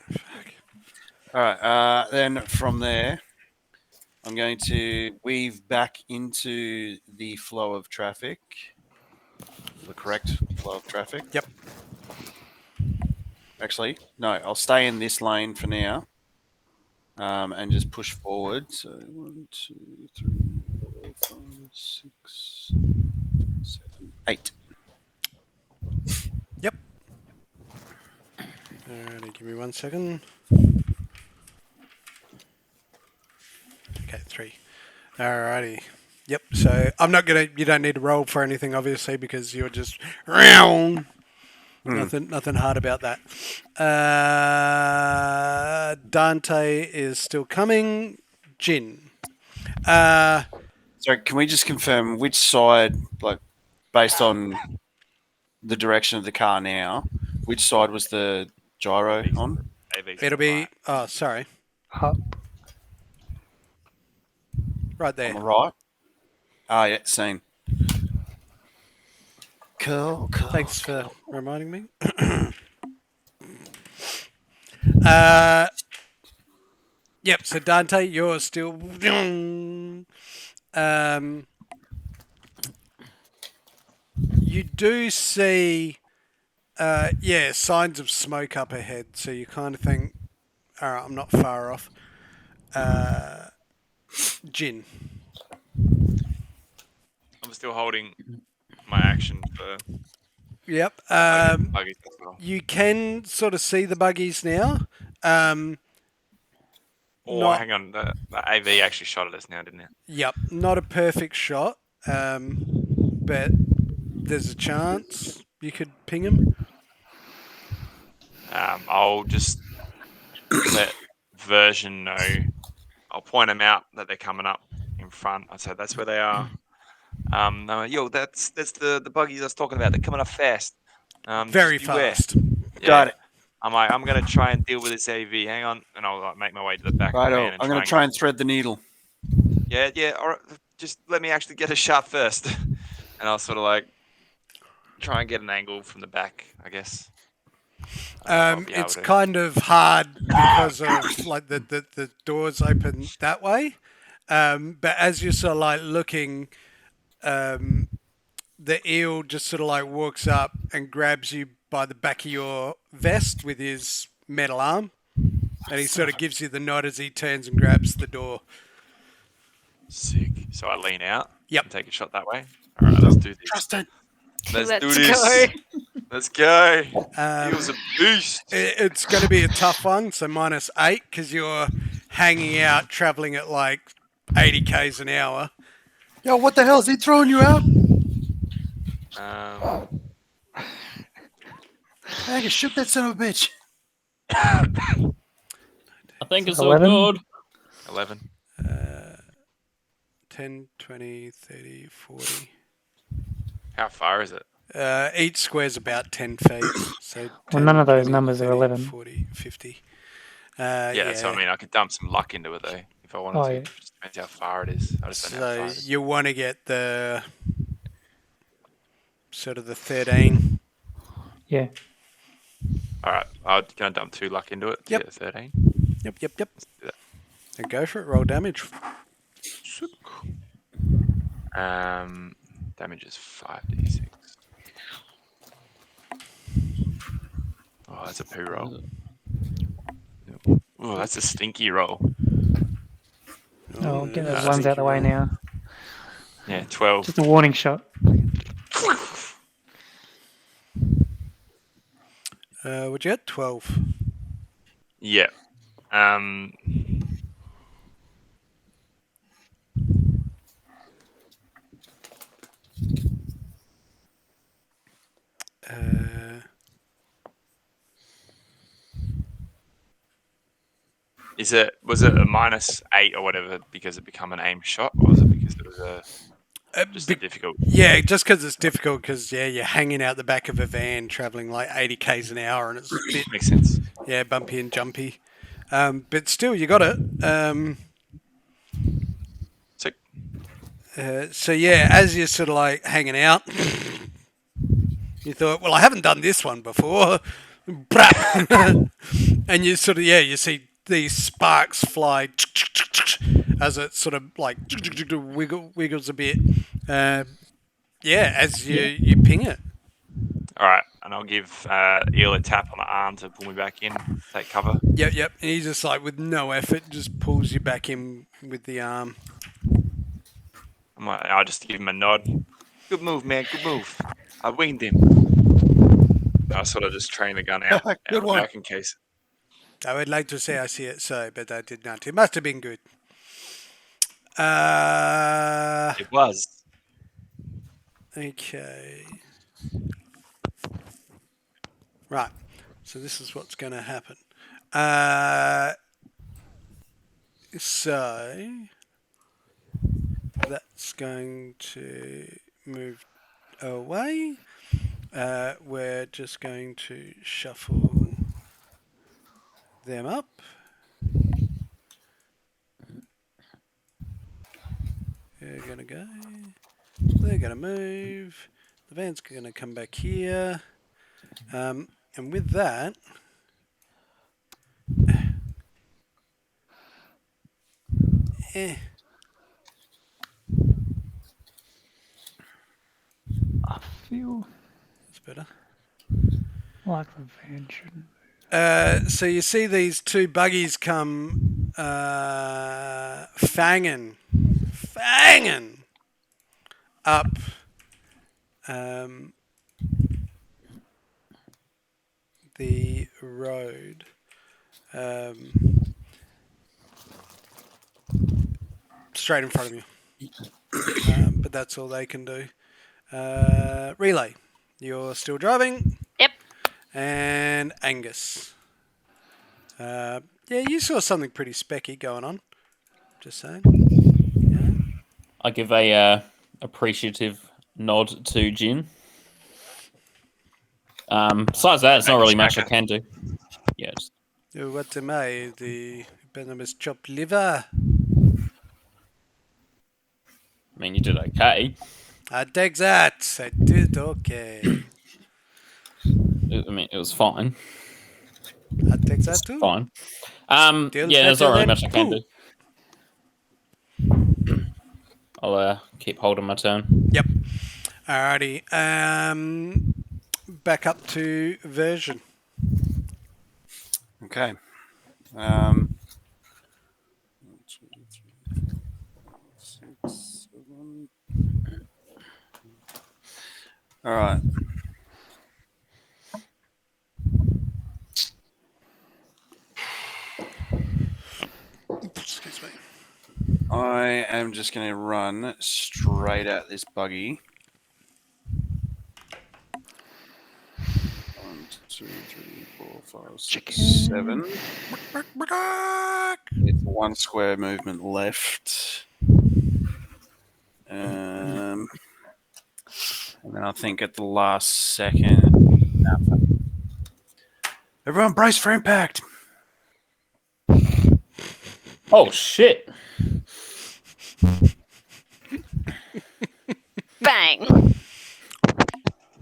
All right. Then from there, I'm going to weave back into the flow of traffic. The correct flow of traffic. Yep. Actually, no. I'll stay in this lane for now, and just push forward. So 1, 2, 3, 4, 5, 6, 7, 8. Yep. Alrighty, give me 1 second. Okay, 3. Alrighty. Yep. So I'm not gonna. You don't need to roll for anything, obviously, because you're just round. Nothing hard about that. Dante is still coming. Jin. So can we just confirm which side, like based on the direction of the car now, which side was the gyro on? AV's It'll on the be. right. Oh, sorry. Up. Right On there. the right? Ah, yeah, seen. Cool. Thanks for reminding me. uh, yep. So Dante, you're still. You do see, signs of smoke up ahead. So you kind of think, all right, I'm not far off. Jin. I'm still holding my action for Yep. buggies as well. You can sort of see the buggies now. Oh, Not. hang on. The AV actually shot at us now, didn't it? Yep. Not a perfect shot. But there's a chance you could ping him. I'll just let Version know. I'll point them out that they're coming up in front. I said that's where they are. Yo, that's the buggies I was talking about. They're coming up fast. Very just beware. fast. Yeah. Got it. I'm gonna try and deal with this AV. Hang on, and I'll make my way to the back of the Righto. van and I'm going to try and thread the needle. Yeah. All right, just let me actually get a shot first, and I'll sort of like try and get an angle from the back, I guess. It's kind of hard because of like the doors open that way. But as you're sort of like looking, the eel just sort of like walks up and grabs you by the back of your vest with his metal arm. And he sort of gives you the nod as he turns and grabs the door. Sick. So I lean out. Yep. And take a shot that way. All right, let's do this. Trust it. Let's do Let's this. go. Let's go. He was a beast. It's going to be a tough one, so -8 because you're hanging out, traveling at like 80 k's an hour. Yo, what the hell? Is he throwing you out? I can shoot that son of a bitch. I think it's all 11? good. 11. 10, 20, 30, 40. How far is it? Each square's about 10 feet. So 10, Well, none of those 20, numbers are 30, 11. 40, 50. Yeah, that's what I mean. I could dump some luck into it though if I wanted Oh, to. yeah. Just depends how far it is. I just don't know how far So it is. you want to get the sort of the 13. Yeah. All right, I'm gonna dump 2 luck into it to Yep. get a 13. Yep. do that. And go for it. Roll damage. Damage is 5d6. Oh, that's a poo roll. Oh, that's a stinky roll. Oh, get those that's ones out the way sneaky now. Yeah, 12. Just a warning shot. Would you get 12? Yeah. Was it a -8 or whatever because it become an aim shot, or was it because it was just a difficult? Yeah, just because it's difficult because, you're hanging out the back of a van traveling like 80 k's an hour and it's a bit, Makes sense. bumpy and jumpy. But still, you got it. Sick. So, as you're sort of like hanging out, you thought, well, I haven't done this one before. And you sort of, you see these sparks fly as it sort of like wiggles a bit. As you ping it. All right, and I'll give Eel a tap on the arm to pull me back in, take cover. Yep. And he just like with no effort just pulls you back in with the arm. I'll just give him a nod. Good move, man. Good move. I winged him. I sort of just train the gun out, Good one. back in case. I would like to say I see it so, but I did not. It must have been good. It was. Okay. Right. So this is what's going to happen. So that's going to move away. We're just going to shuffle them up. They're going to go. They're going to move. The van's going to come back here. And with that, I feel that's better. like the van shouldn't. So you see these two buggies come fanging up the road. Straight in front of you. But that's all they can do. Relay, you're still driving. Yep. And Angus. Yeah, you saw something pretty specky going on. Just saying. I give a appreciative nod to Jin. Besides that, it's not really much I can do. Yeah. What am I? The venomous chopped liver? I mean, you did okay. I take that. I did okay. It was fine. I take that too. Fine. Still Yeah, there's better not really than much I can poo. do. I'll keep holding my turn. Yep. Alrighty. Back up to version. Okay. 1, 2, 3, 4, 6, 7. All right. Excuse me. I am just going to run straight at this buggy. 1, 2, 3, 4, 5, 6, 7. It's 1 square movement left. And then I think at the last second. Everyone brace for impact. Oh shit! Bang.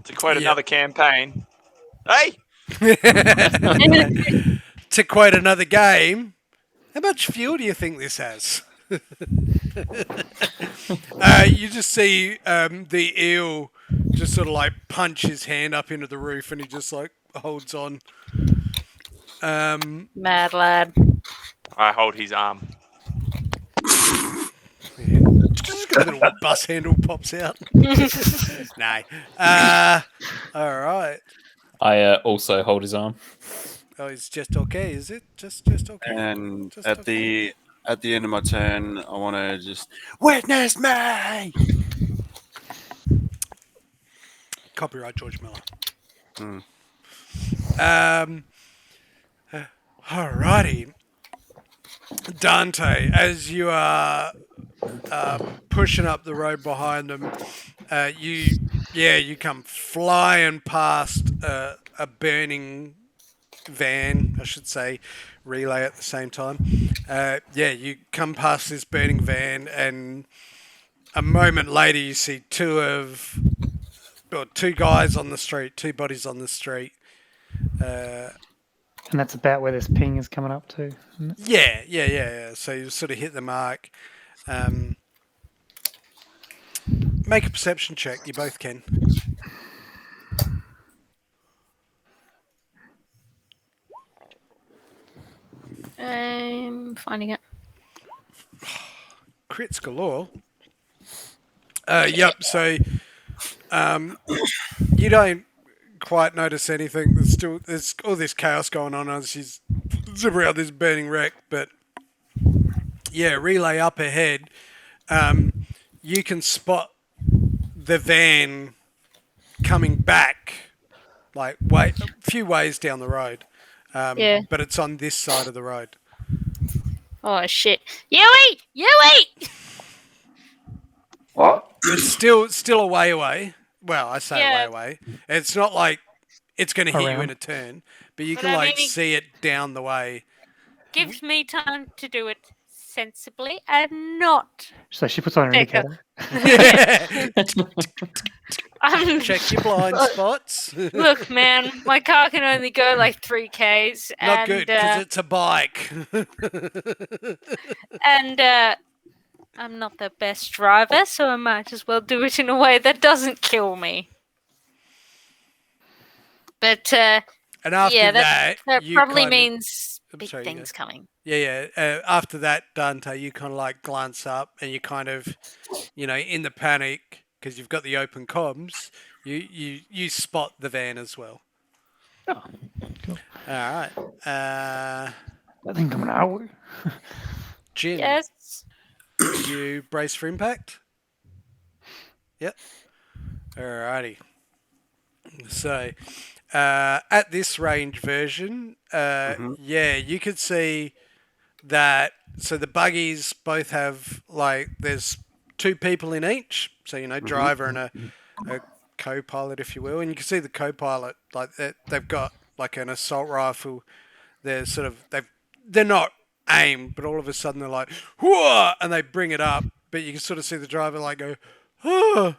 To quote another campaign. Hey! To quote another game, how much fuel do you think this has? You just see the eel just sort of like punch his hand up into the roof and he just like holds on. Mad lad. I hold his arm. Just a little bus handle pops out. No. Alright. I also hold his arm. Oh, it's just okay, is it? Just okay. And Just at okay. the end of my turn, I want to just witness me. Copyright George Miller. Hmm. Alrighty. Dante, as you are pushing up the road behind them, you come flying past a burning van, I should say, relay at the same time. You come past this burning van, and a moment later you see two guys on the street, two bodies on the street. And that's about where this ping is coming up to. Isn't it? Yeah. So you sort of hit the mark. Make a perception check. You both can. I'm finding it. Crits galore. Yep. So you don't quite notice anything. There's all this chaos going on as she's zipping out this burning wreck. But yeah, relay up ahead. you can spot the van coming back, like a few ways down the road. Yeah. But it's on this side of the road. Oh shit! Yui! What? It's still a way away. Well, I say Yeah. way away. It's not like it's going to hit you in Around. a turn, but you But can I like mean, it see it down the way. gives me time to do it sensibly and not So she puts on an pick up. indicator. Check your blind spots. Look, man, my car can only go like 3Ks, Not and good because it's a bike. I'm not the best driver, so I might as well do it in a way that doesn't kill me. But And after yeah, that, that you probably kind means I'm big sorry, you things coming. yeah. After that, Dante, you kind of like glance up and you kind of, in the panic because you've got the open comms, you spot the van as well. Oh, cool. All right. That thing coming out. Jin, Yes. you brace for impact? Yep. Alrighty. So, at this range version, yeah, you could see that. So the buggies both have there's two people in each. So driver and a co-pilot, if you will, and you can see the co-pilot they've got like an assault rifle. They're not aimed, but all of a sudden they're like, whoa, and they bring it up, but you can sort of see the driver go, oh.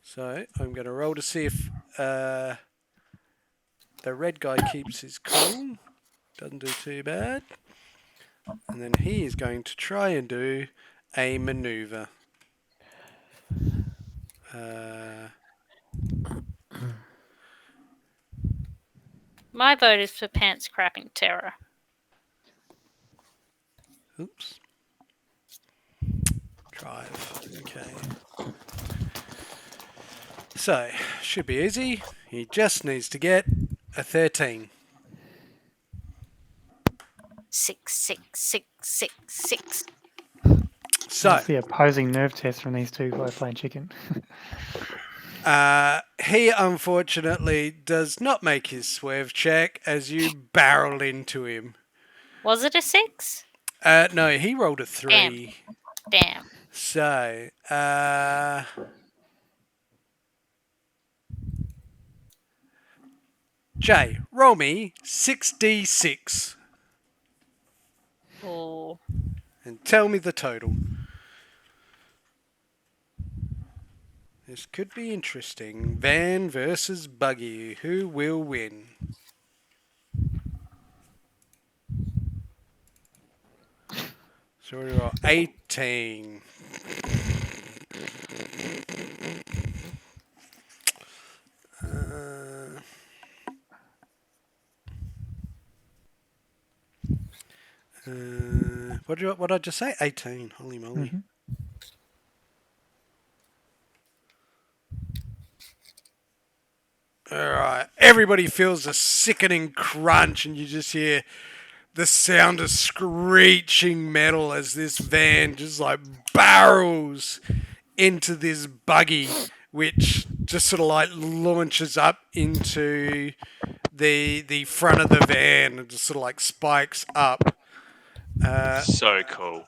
So I'm going to roll to see if the red guy keeps his cool. Doesn't do too bad. And then he is going to try and do a maneuver. My vote is for pants crapping terror. Oops. Drive. Okay. So, should be easy. He just needs to get a 13. 6, 6, 6, 6, 6. So, That's the opposing nerve test from these two guys playing chicken. he unfortunately does not make his swerve check as you barrel into him. Was it a 6? No, he rolled a 3. Damn. So, Jay, roll me 6d6 Oh. and tell me the total. This could be interesting. Van versus buggy. Who will win? So we got 18. What did I just say? 18. Holy moly. Mm-hmm. Alright. Everybody feels a sickening crunch and you just hear the sound of screeching metal as this van just barrels into this buggy, which just sort of launches up into the front of the van and just sort of spikes up. So cool.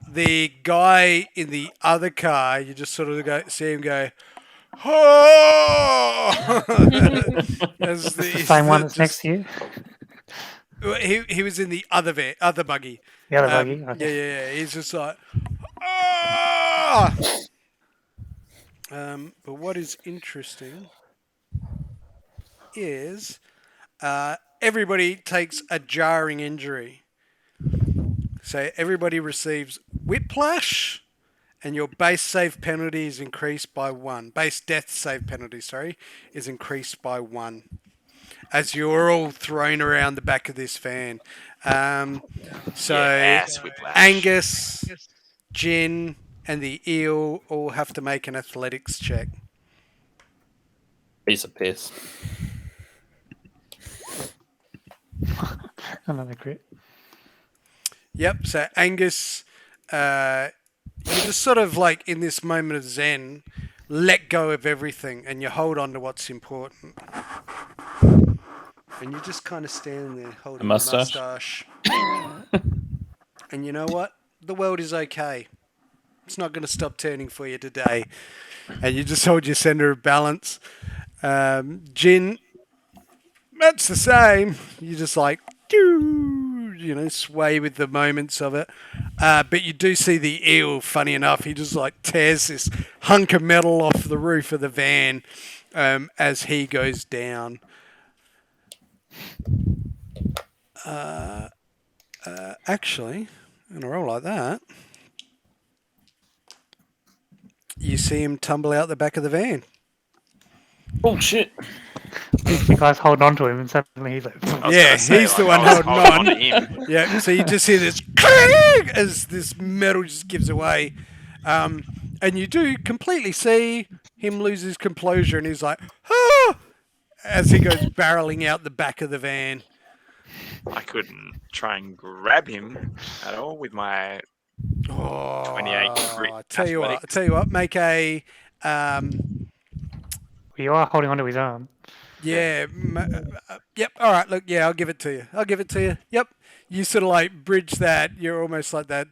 The guy in the other car, you just sort of see him go, oh! That's the same one that's next to you. He was in the other buggy. The other buggy. Okay. Yeah. He's just like, ah! But what is interesting is everybody takes a jarring injury. So everybody receives whiplash, and your base save penalty is increased by 1. Base death save penalty, is increased by 1. As you're all thrown around the back of this van. So Yes, whiplash. Angus, Jin, and the eel all have to make an athletics check. Piece of piss. Another crit. Yep, so Angus, you just sort of like in this moment of zen, let go of everything and you hold on to what's important. And you're just kind of standing there holding your mustache? mustache. And you know what? The world is okay. It's not going to stop turning for you today. And you just hold your center of balance. Jin, that's the same. You just like, sway with the moments of it. But you do see the eel, funny enough. He just like tears this hunk of metal off the roof of the van as he goes down. Actually, in a roll like that, you see him tumble out the back of the van. Oh shit! The guy's holding on to him, and suddenly he's like, I was Yeah, gonna say, he's the like, one I was holding holding on. to him. Yeah, so you just hear this clang as this metal just gives away. And you do completely see him lose his composure and he's like, ah! As he goes barreling out the back of the van. I couldn't try and grab him at all with my 28 grit I tell you athletics. what, make a you are holding onto his arm. yep. All right. Look, yeah, I'll give it to you. Yep. You sort of like bridge that. You're almost like that.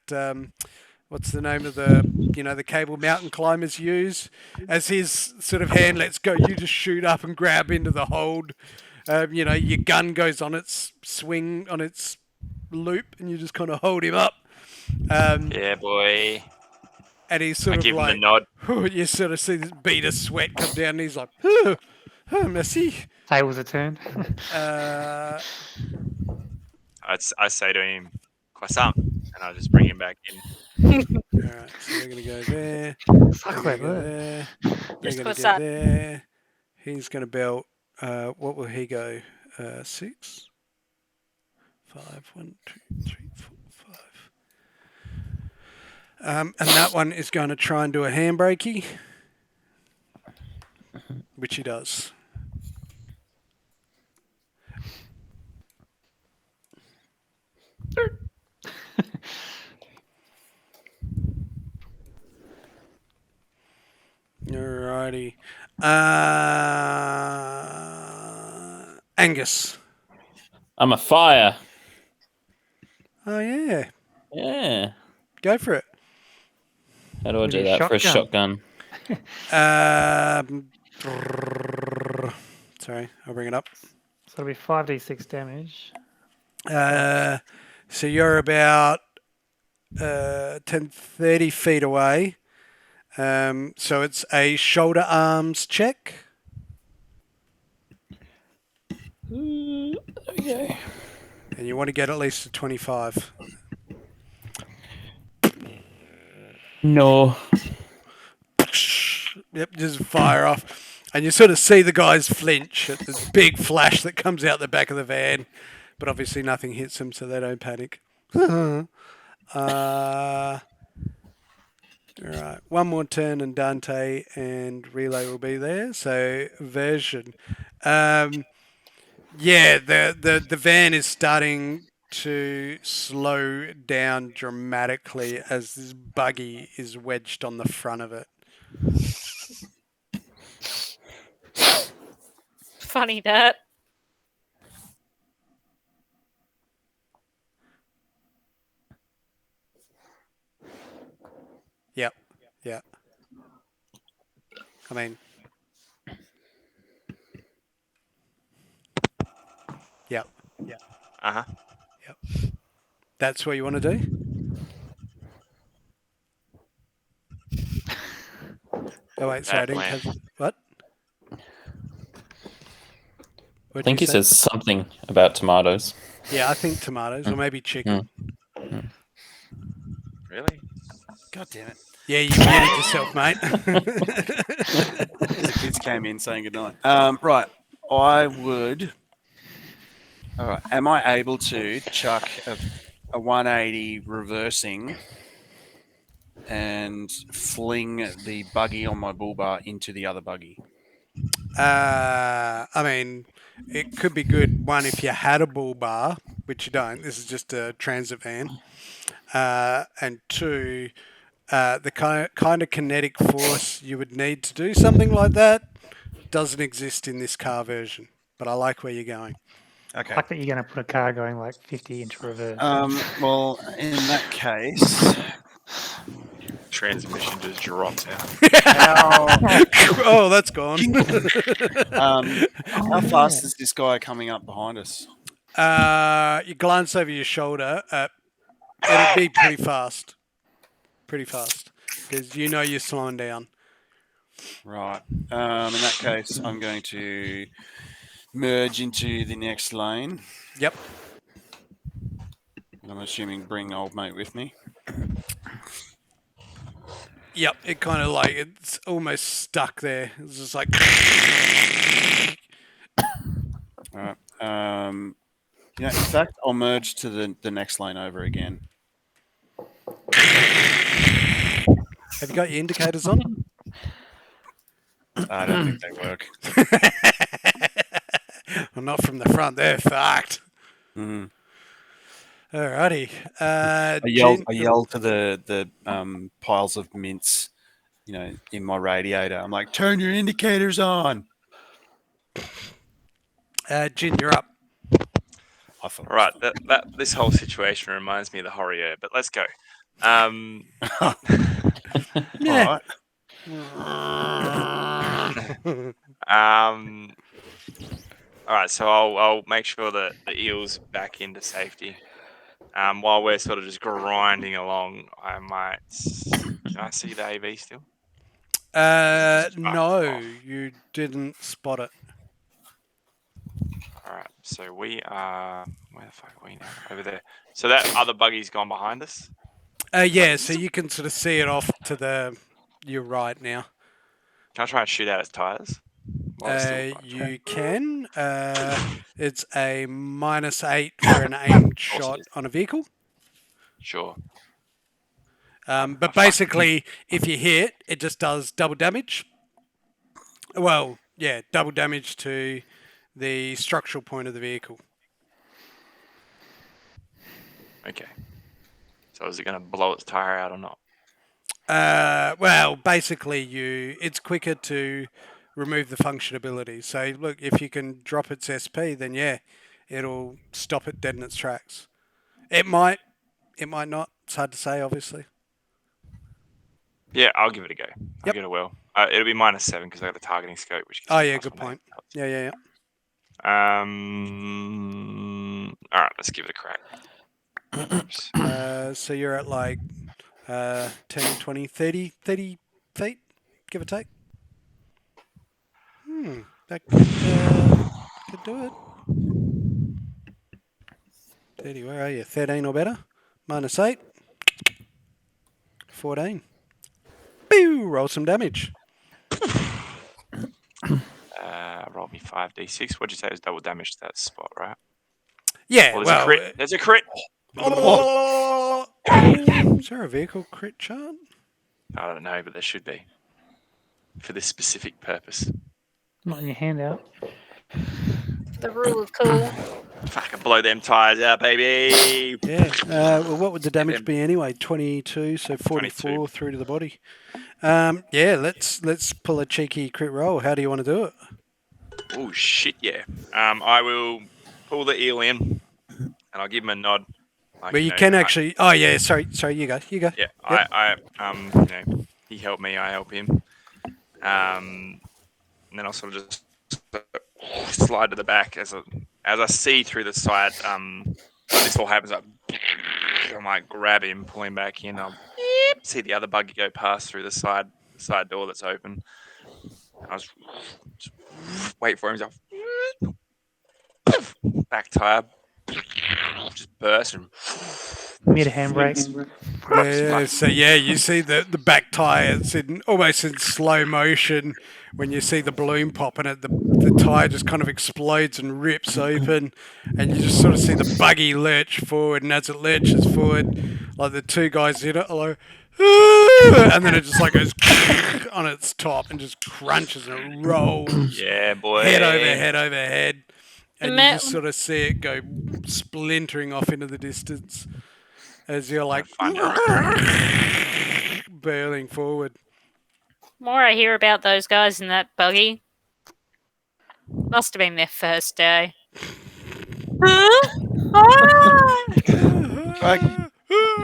What's the name of the cable mountain climbers use? As his sort of hand lets go, you just shoot up and grab into the hold. Your gun goes on its swing, on its loop, and you just kind of hold him up. Yeah, boy. And he's I sort of give him the like, nod. you sort of see this bead of sweat come down, and he's like, oh, merci. Tables are turned. I say to him, croissant, and I'll just bring him back in. All right, so they're going to go there. Suck They're like going to go that. there. They're Just going to what's go that? there. He's going to belt. What will he go? 6, 5, 1, 2, 3, 4, 5. And that one is going to try and do a handbrakey, which he does. Alrighty. Angus. I'm a fire. Oh, yeah. Yeah. Go for it. How do I With do your that for a shotgun. shotgun? Sorry, I'll bring it up. So it'll be 5d6 damage. So you're about 30 feet away. So it's a shoulder arms check. Okay. And you want to get at least a 25. No. Yep, just fire off. And you sort of see the guys flinch at this big flash that comes out the back of the van. But obviously nothing hits them, so they don't panic. All right, one more turn and Dante and Relay will be there. So version. The van is starting to slow down dramatically as this buggy is wedged on the front of it. Funny that. Yep. Yeah. I mean, yep. Uh huh. That's what you want to do? Oh, wait, sorry, I didn't plan. catch... What? I think he says something about tomatoes. Yeah, I think tomatoes, or maybe chicken. Really? God damn it. Yeah, you muted yourself, mate. The kids came in saying goodnight. Right. I would. All right. Am I able to chuck a 180 reversing and fling the buggy on my bull bar into the other buggy? I mean, it could be good, one, if you had a bull bar, which you don't. This is just a transit van. And 2, the kind of kinetic force you would need to do something like that doesn't exist in this car version. But I like where you're going. I Okay. like that you're going to put a car going like 50 into reverse. Well, in that case, Transmission just drops out. Oh, that's gone. how fast is this guy coming up behind us? You glance over your shoulder. It'll be pretty fast. Pretty fast. Because you know you're slowing down. Right. In that case, I'm going to merge into the next lane. Yep. And I'm assuming bring old mate with me. Yep. It kind of like, it's almost stuck there. It's just like... All right. In fact, I'll merge to the next lane over again. Have you got your indicators on? I don't think they work. Well, not from the front. They're fucked. Mm. Alrighty. I yell to the piles of mints, in my radiator. I'm like, turn your indicators on. Jin, you're up. Right, that this whole situation reminds me of the horror, but let's go. Yeah. All right, so I'll make sure that the eel's back into safety. While we're sort of just grinding along, can I see the AV still? No, you didn't spot it. All right, so we are... Where the fuck are we now? Over there. So that other buggy's gone behind us? Yeah, so you can sort of see it off to your right now. Can I try and shoot out its tyres? You can. It's a -8 for an aimed shot on a vehicle. Sure. But basically, if you hit, it just does double damage. Well, yeah, double damage to the structural point of the vehicle. Okay. So is it going to blow its tyre out or not? Well, basically, it's quicker to remove the functionability. So, look, if you can drop its SP, then yeah, it'll stop it dead in its tracks. It might not. It's hard to say, obviously. Yeah, I'll give it a go. I'll Yep. give it a whirl. It'll be -7 because I got the targeting scope. Which Oh yeah, good point. Yeah. All right, let's give it a crack. So you're at like 10, 20, 30 feet, give or take. That could do it. 30, where are you? 13 or better? -8. 14. Boo! Roll some damage. Roll me 5d6. What'd you say was double damage to that spot, right? Yeah, There's well... a crit. There's a crit! Is there a vehicle crit chart? I don't know, but there should be. For this specific purpose. Not in your handout. The rule of cool. Fucking blow them tyres out, baby! Yeah. Well, what would the damage be anyway? 22, so 44 22. through to the body. Yeah, let's pull a cheeky crit roll. How do you want to do it? Oh, shit, yeah. I will pull the eel in, and I'll give him a nod. Like, But you can actually... Oh, yeah, sorry, you go. Yeah, Yep. he helped me, I help him. And then I'll sort of just slide to the back as I see through the side. This all happens. I might grab him, pull him back in. I'll see the other buggy go past through the side door that's open. I'll just wait for him to back tire just burst and Mid handbrake. Yeah, so yeah, you see the back tyres almost in slow motion when you see the balloon pop and the tyre just kind of explodes and rips open, and you just sort of see the buggy lurch forward, and as it lurches forward, like the two guys in it are like, and then it just like goes on its top and just crunches and it rolls yeah, boy. head over head over head. And you just sort of see it go splintering off into the distance as you're like Find out. burling forward. More I hear about those guys in that buggy. Must have been their first day. Huh? Ah!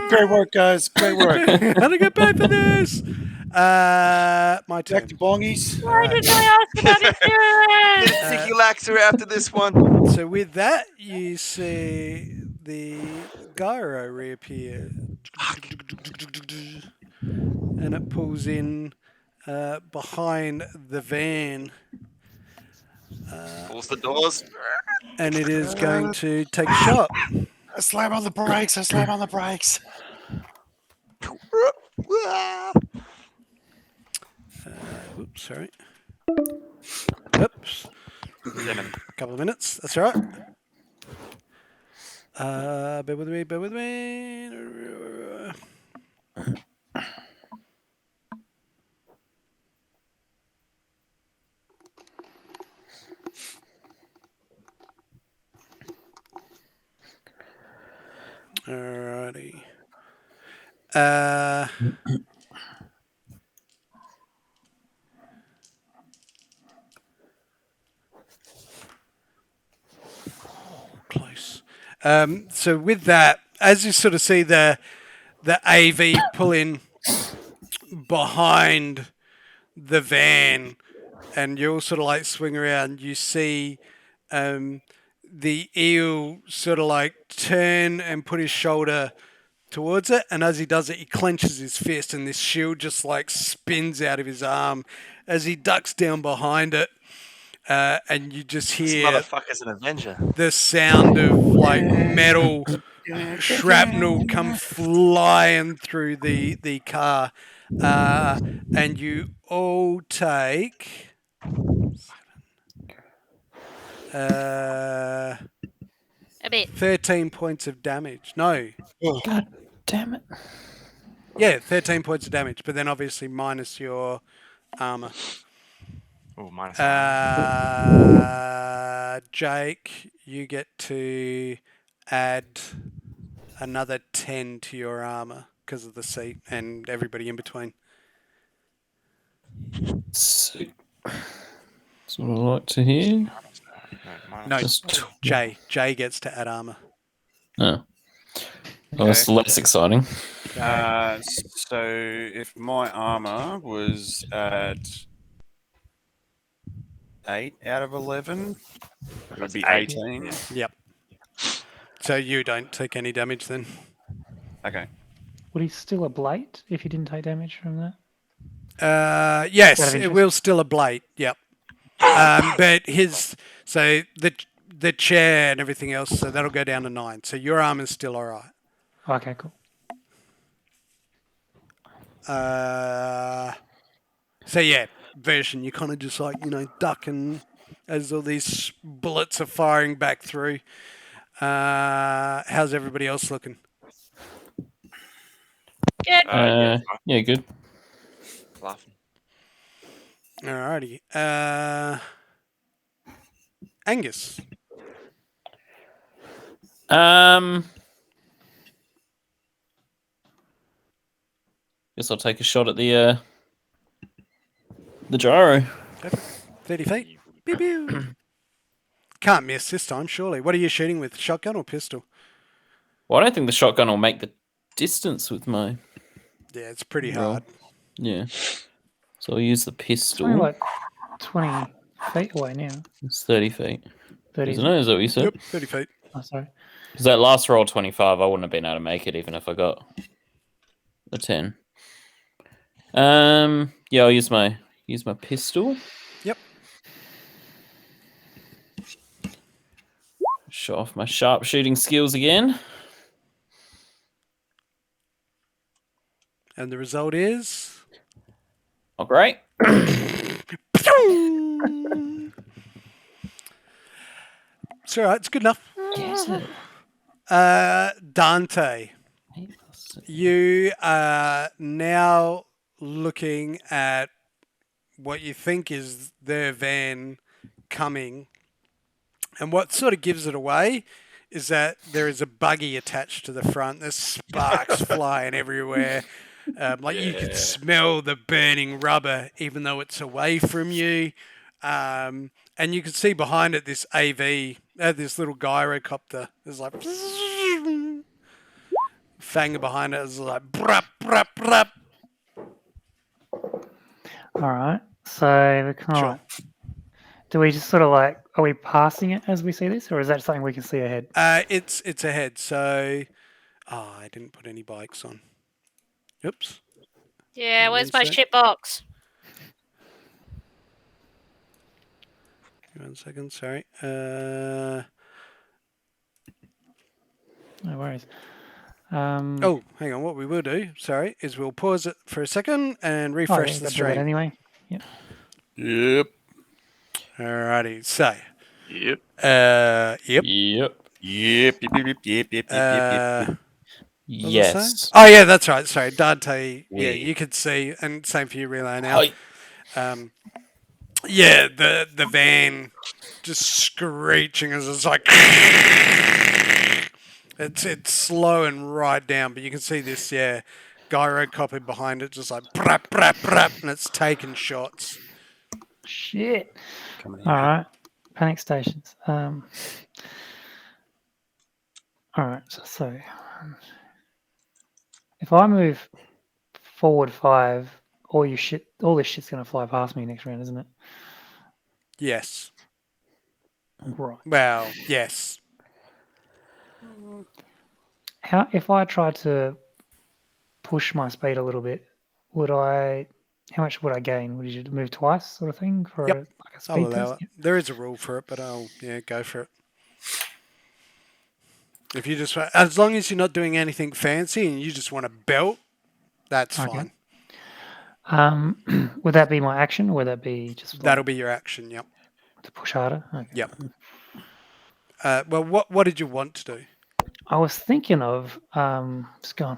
Great work, guys. Great work. How to get paid for this? My turn. Back to bongies. Why didn't I ask about insurance? Didn't think you lacked her after this one. So with that, you see the gyro reappear, and it pulls in behind the van, Pulls the doors. and it is going to take a shot. I slam on the brakes. I slam on the brakes. Oops, sorry. Oops. A couple of minutes. That's all right. Bear with me. Bear with me. Alrighty. Close. So with that, as you sort of see the AV pull in behind the van, and you all sort of like swing around, you see the eel sort of like turn and put his shoulder towards it, and as he does it, he clenches his fist, and this shield just like spins out of his arm as he ducks down behind it, and you just This hear motherfucker's an Avenger. the sound of like metal shrapnel come flying through the car, and you all take 13 points of damage. No, God damn it. yeah, 13 points of damage, but then obviously minus your armor. Oh, minus Jake, you get to add another 10 to your armor because of the seat and everybody in between. Sick. That's what I like to hear. No, Just Jay gets to add armor. Oh. Well, that's less exciting. So if my armor was at 8 out of 11, it would be 18. Yep. So you don't take any damage then? Okay. Would he still ablate if he didn't take damage from that? Yes, Out of it interest? will still ablate. Yep. But the chair and everything else, so that'll go down to 9. So your armor's still all right. Okay, cool. So yeah, version, you kind of just like, ducking as all these bullets are firing back through. How's everybody else looking? Good. Yeah, good. Laughing. Alrighty. Angus. Guess I'll take a shot at the gyro. 30 feet. Pew pew. Can't miss this time, surely. What are you shooting with? Shotgun or pistol? Well, I don't think the shotgun will make the distance with my. Yeah, it's pretty roll. hard. Yeah. So I'll use the It's pistol. only like 20 feet away now. It's 30 feet. 30. Isn't it? Is that what you said? Yep, 30 feet. Oh, sorry. Because that last roll 25, I wouldn't have been able to make it even if I got a 10. Yeah, I'll use my pistol. Yep. Show off my sharpshooting skills again. And the result is... Not great. It's alright, it's good enough. Dante, you are now looking at what you think is their van coming And what sort of gives it away is that there is a buggy attached to the front. There's sparks flying everywhere. Like you could smell the burning rubber even though it's away from you. And you can see behind it this AV, this little gyrocopter. There's like fanger behind it is like brup, brup, brup. All right. So we're kind of Sure. like, do we just sort of like, are we passing it as we see this, or is that something we can see ahead? It's ahead. So, I didn't put any bikes on. Oops. Yeah, where's my One sec. shit box? 1 second. Sorry. No worries. Oh, hang on. What we will do, sorry, is we'll pause it for a second and oh, refresh yeah, the gotta do that stream. anyway. Yep. Yep. Alrighty. So, Yep. yep. Yep. Yep. Yep. Yep. Yep. Yep. Yep. What was I Yes. saying? Oh, yeah, that's right. Sorry, Dante. Yeah, We- you could see, and same for you, Relay now. Hi. Yeah, the van just screeching as it's like it's slowing right down, but you can see this gyro copy behind it just like brap brap brap, and it's taking shots. Shit. Coming in. All right. Panic stations. All right. So if I move forward 5, all this shit's gonna fly past me next round, isn't it? Yes. Right. Well, yes. If I tried to push my speed a little bit, how much would I gain? Would you move twice, sort of thing, for Yep. like a speed I'll allow test? it. There is a rule for it, but I'll go for it. If you just as long as you're not doing anything fancy and you just want to belt, that's Okay. fine. Would that be my action, or would that be just That'll be your action. Yep. to push harder? Okay. Yep. Well, what did you want to do? I was thinking of just going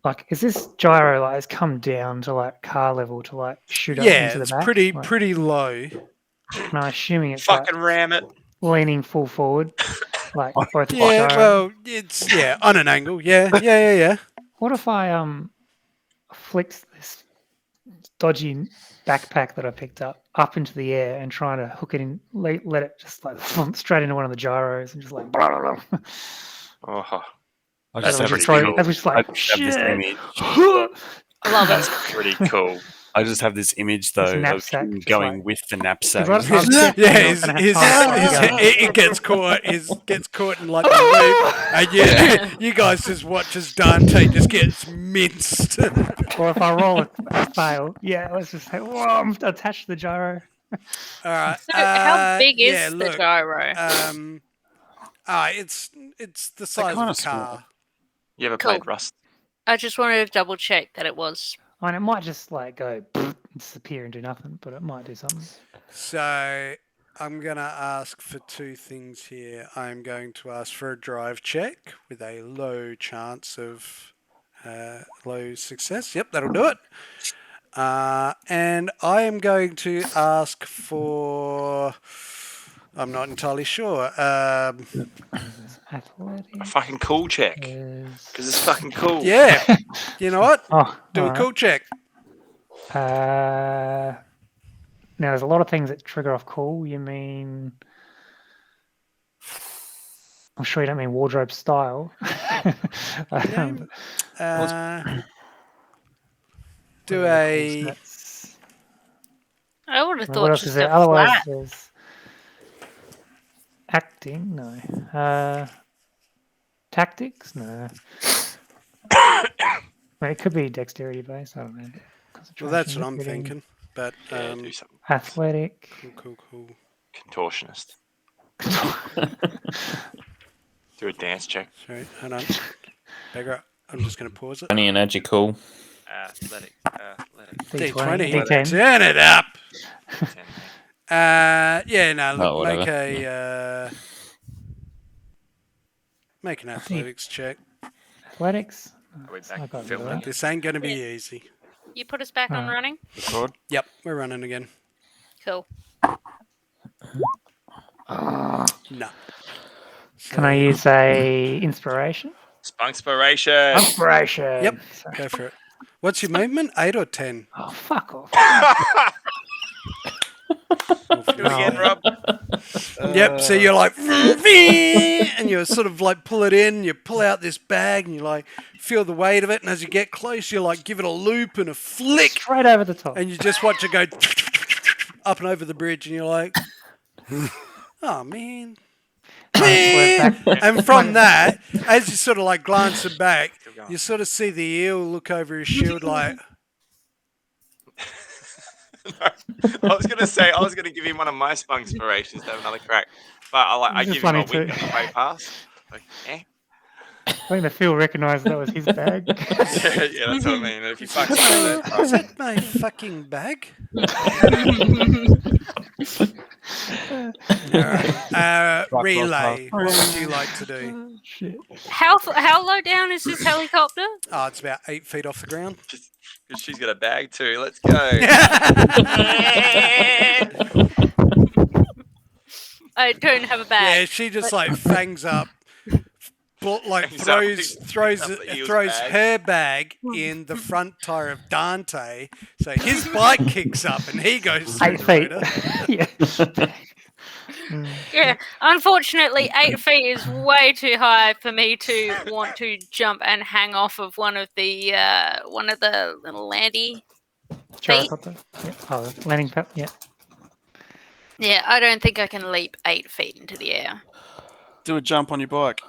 like, is this gyro like has come down to like car level to like shoot up Yeah, into the it's back? pretty low. And I'm assuming it's like Fucking ram it. leaning full forward, like both Yeah, gyro. well, it's on an angle. Yeah. What if I flicked this dodgy backpack that I picked up into the air and trying to hook it in, let it just like thump straight into one of the gyros and just like blah, blah, blah. Oh, I That's just have pretty this cool. image. That was just I like just have this shit. image. I love that's it. pretty cool. I just have this image though of knapsack, him just going like- with the knapsack. Right, I'm yeah, thinking I'm his, gonna have his, time to his, go. it gets caught. Gets caught in like the loop, and you guys just watch as Dante just gets minced. Or if I roll a fail, let's just say, whoa, I'm attached to the gyro. All right. So, how big is the look, gyro? it's the size of kinda a car. You ever Cool. played Rust? I just wanted to double check that it was. I mean, it might just like go and disappear and do nothing, but it might do something. So I'm going to ask for two things here. I'm going to ask for a drive check with a low chance of low success. Yep, that'll do it. And I am going to ask for. I'm not entirely sure. Athletic A fucking cool check. is... Because it's fucking cool. Yeah. You know what? Oh, Do a alright. cool check. Now, there's a lot of things that trigger off cool. You mean... I'm sure you don't mean wardrobe style. Yeah. Do what are the a. cool stats? I would have What thought else is just there? a Otherwise, flat. there's acting. No. Tactics. No. It could be dexterity based. I don't know. Well, that's what I'm Concentration, thinking. But Yeah, do something. Athletic. cool. Contortionist. Do a dance check. Sorry, hold on. Beggar up. I'm just going to pause it. Funny and edgy cool. Athletic. D20. D10. Turn it up. 10. No, Oh, look, whatever. make an athletics check. Athletics. Are we I back got filming? that. This ain't going to be easy. You put us back on Alright. running? Record. Yep, we're running again. Cool. No. Can I use a inspiration? Spunkspiration. Inspiration. Yep. Sorry. Go for it. What's your movement? 8 or 10? Oh, fuck off. Do it again, Rob. Yep. So you're like, and you sort of like pull it in. You pull out this bag, and you like feel the weight of it. And as you get close, you like give it a loop and a flick, Straight over the top. and you just watch it go up and over the bridge, and you're like, oh man. Swerve back. And from that, as you sort of like glancing back, Still going. you sort of see the eel look over his shield like, I was gonna give him one of my spunkspirations to have another crack, but I This is give him a funny wink too. on the way past. Like, I think the Phil recognised that was his bag. yeah, that's what I mean. If you fuck is something, that my fucking bag? Relay. What would you like to do? Shit. How low down is this helicopter? Oh, it's about 8 feet off the ground. because she's got a bag too. Let's go. I don't have a Yeah, bag. she just like fangs up, like Fangs up, throws picks up the eel's bag. her bag in the front tire of Dante, so his bike kicks up and he goes through 8 the feet. rotor. Yeah. Yeah, unfortunately, 8 feet is way too high for me to want to jump and hang off of one of the little landy. Gyrocopter. Yeah. Oh, landing pad. Yeah. Yeah, I don't think I can leap 8 feet into the air. Do a jump on your bike.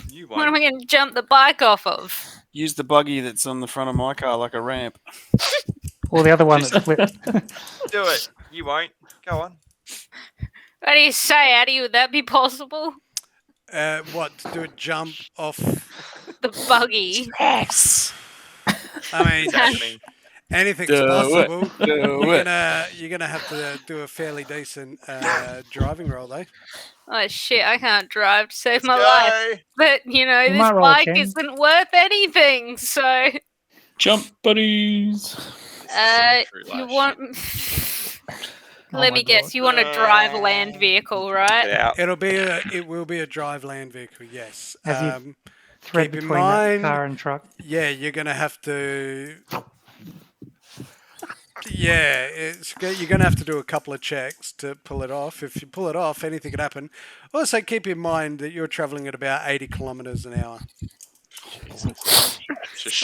You What am won't. I going to jump the bike off of? Use the buggy that's on the front of my car like a ramp. Or the other one that's flipped. Do it. You won't. Go on. What do you say, Addy? Would that be possible? What, to do a jump off? The buggy. Yes. I mean, It's happening. anything's Do it. possible. Do it. You're gonna have to do a fairly decent driving roll though. Oh shit, I can't drive to save Let's my go. life. But, You this might roll a bike 10. isn't worth anything, so... Jump buddies. True You life want... Oh Let my me guess, God. you want to drive a land vehicle, shit. right? Get out. It will be a drive land vehicle. Yes. As you- Um, Thread Keep in between mind- that car and truck. yeah, you're gonna have to. Yeah, you're gonna have to do a couple of checks to pull it off. If you pull it off, anything could happen. Also, keep in mind that you're traveling at about 80 kilometers an hour. Just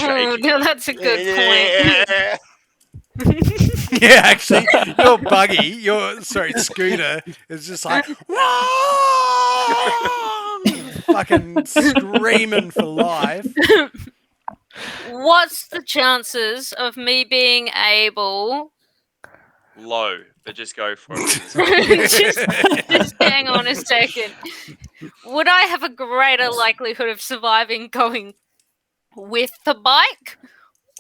Oh, shaking. no, that's a good point. Yeah. Yeah, actually, your scooter is just like fucking screaming for life. What's the chances of me being able... Low, but just go for it. just hang on a second. Would I have a greater likelihood of surviving going with the bike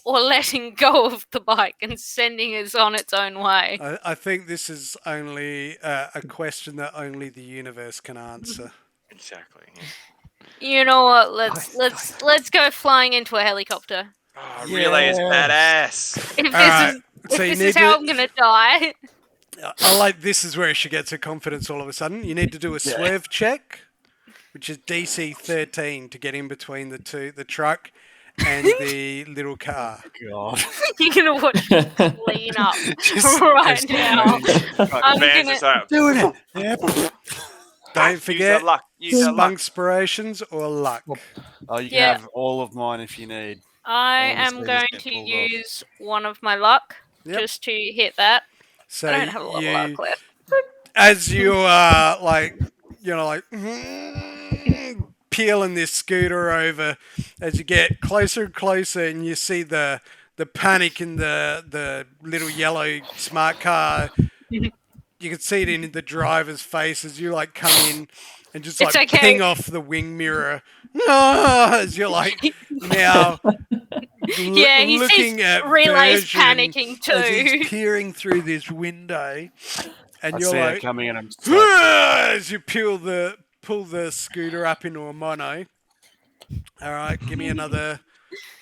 or letting go of the bike and sending us on its own way? I think this is only a question that only the universe can answer. Exactly. Yeah. You know what? Let's go flying into a helicopter. Oh, relay is badass. If Alright, this so you is need how to- I'm gonna die. I like this is where she gets her confidence all of a sudden. You need to do a swerve check, which is DC 13 to get in between the truck and the little car. God. You're gonna watch me clean up right now. I'm Vans gonna. is up. Doing it. Yep. Don't Use forget that luck. Use that luck. Spunk-spirations or luck. Oh, you can Yeah. have all of mine if you need. I All the am screens going get to pulled off. use one of my luck Yep. just to hit that. So I don't have a lot of luck left. as you are peeling this scooter over, as you get closer and closer, and you see the panic in the little yellow smart car. You can see it in the driver's face as you like come in and just It's like okay. ping off the wing mirror. No, as you're like now Yeah, he looking sees at Relay's Version panicking as he's too. peering through this window, and I you're see like, it coming and I'm just like, as you pull the scooter up into a mono. All right, give me another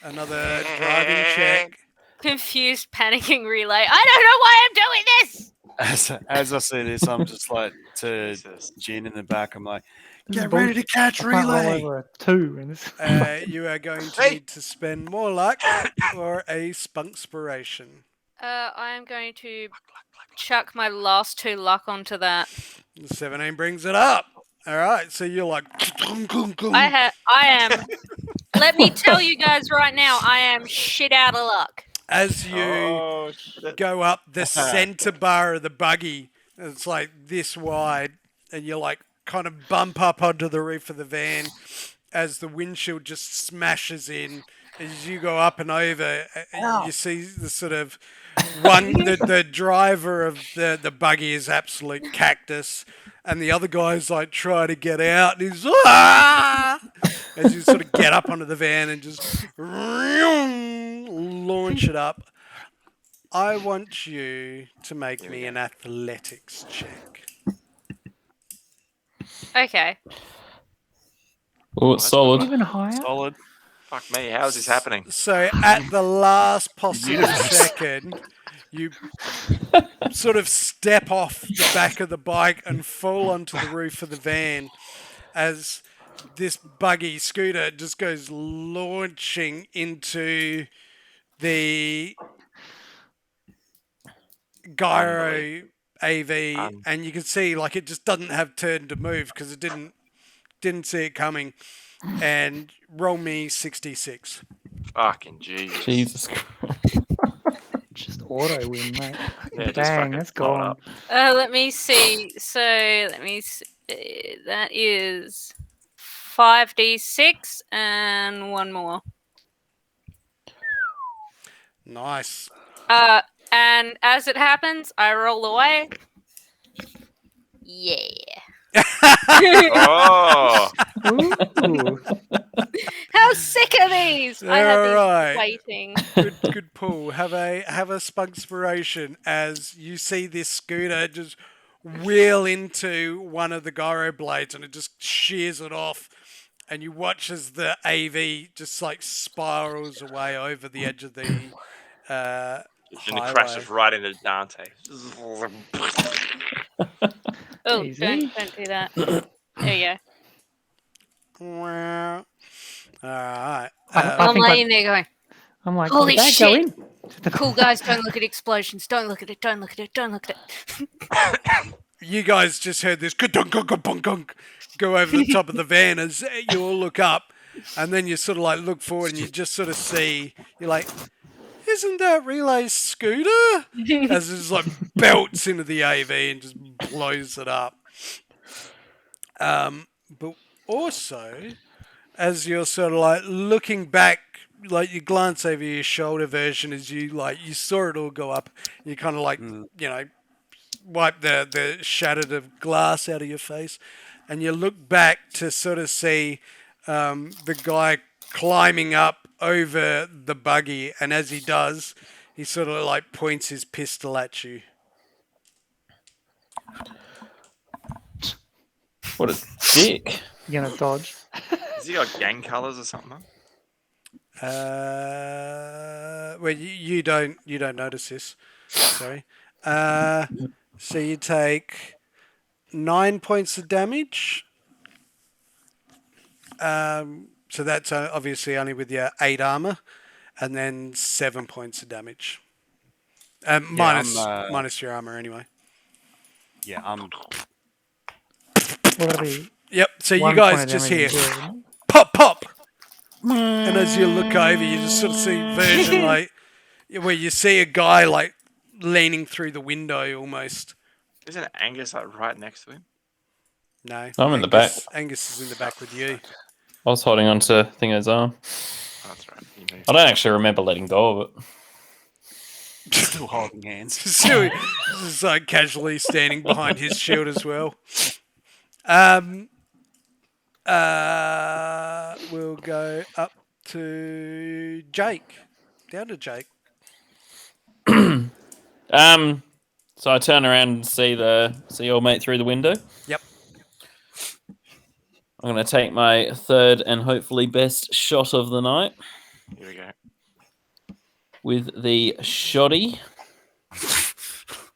driving check. Confused, panicking Relay. I don't know why I'm doing this. As I say this, I'm just like to Jesus. Jin in the back. I'm like, This is Get ready to bullshit. catch I can't roll relay. over a 2 in this. You are going to Hey! need to spend more luck or a spunkspiration. I am going to chuck my last 2 luck onto that. 17 brings it up. All right, so you're like, I am. Let me tell you guys right now, I am shit out of luck. as you Oh shit! go up the center bar of the buggy, it's like this wide, and you like kind of bump up onto the roof of the van as the windshield just smashes in. As you go up and over, you see the sort of the driver of the buggy is absolute cactus, and the other guy's like trying to get out, and he's as you sort of get up onto the van and just launch it up. I want you to make Here we me go. an athletics check. Okay. Oh, it's that's solid. good. Even higher? solid. Fuck me. How is this happening? So at the last possible Universe. second, you sort of step off the back of the bike and fall onto the roof of the van as this buggy scooter just goes launching into the gyro AV, and you can see like it just doesn't have turn to move because it didn't see it coming. And roll me 66. Fucking Jesus. Jesus Christ. Just auto win, mate. Yeah, just Bang, fucking that's blow it gone. up. Let me see. So let me see. That is 5d6 and one more. Nice. And as it happens, I roll away. Yeah. Oh, Ooh. How sick are these? I had these Alright. waiting. Good pull. Have a spunkspiration as you see this scooter just wheel into one of the gyro blades and it just shears it off. And you watch as the AV just like spirals away over the edge of the and it highway. crashes right into Dante. Oh, Easy. don't do that. There you go. All right. I I'm think laying there going, I'm like, holy did that go shit. in? Cool guys, don't look at explosions. Don't look at it. Don't look at it. Don't look at it. You guys just heard this go over the top of the van as you all look up, and then you sort of like look forward and you just sort of see, you're like, isn't that Relay's scooter? As it just like belts into the AV and just blows it up. But also, as you're sort of like looking back, like you glance over your shoulder version as you saw it all go up, you kind of like, wipe the shattered of glass out of your face, and you look back to sort of see the guy climbing up over the buggy, and as he does, he sort of like points his pistol at you. What a dick. You're gonna dodge. Has he got gang colours or something? Well, you don't notice this. Sorry. So you take 9 points of damage. So that's obviously only with your 8 armor, and then 7 points of damage. Minus your armor anyway. Yeah, I'm. Well, that'll be Yep. So you 1 guys point of just damage hear and zero. pop pop, and as you look over, you just sort of see version like where you see a guy like leaning through the window almost. Isn't Angus like right next to him? No, I'm in the back. Angus is in the back with you. I was holding on to Thingo's arm. Oh, that's right. He moved. I don't actually remember letting go of it. Still holding hands. So just like casually standing behind his shield as well. We'll go up to Jake. Down to Jake. So I turn around and see your mate through the window. Yep. I'm going to take my third and hopefully best shot of the night Here we go. with the shoddy.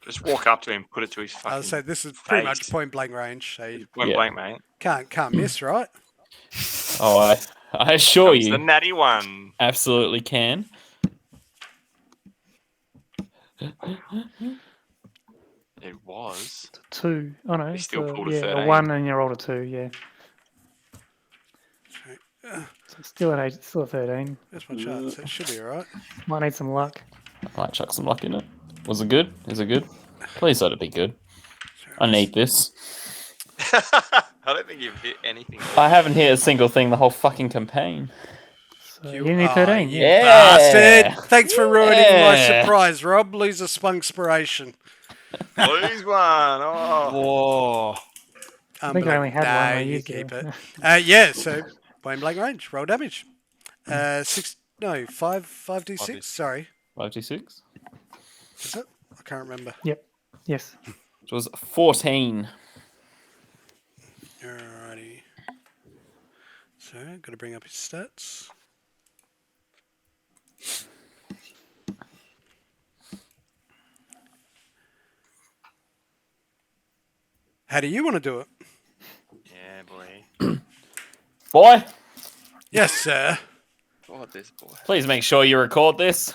Just walk up to him, put it to his fucking I'll say this is pretty much face. point blank range, so you Point Yeah. blank, mate. can't miss, right? Oh, I assure Comes the you, natty one. absolutely can. It was. 2. Oh no, He it's still pulled a a 13. 1 and you rolled a 2. Yeah. So still a 13. That's my chance. It should be alright. Might need some luck. Might chuck some luck in it. Was it good? Is it good? Please let it be good. I need this. I don't think you've hit anything. I haven't hit a single thing the whole fucking campaign. So you need 13. You Yeah. bastard! Thanks for ruining my Yeah. surprise, Rob. Lose a spunkspiration. Lose one. Oh. Whoa. I think I only had one. I you used keep it. it. Yeah, so point blank range. Roll damage. 5d6. Sorry. 5d6. Is it? I can't remember. Yep. Yes. It was 14. Alrighty. So, got to bring up his stats. How do you want to do it? Yeah, boy. Boy, Yes, sir. Oh, this boy. please make sure you record this.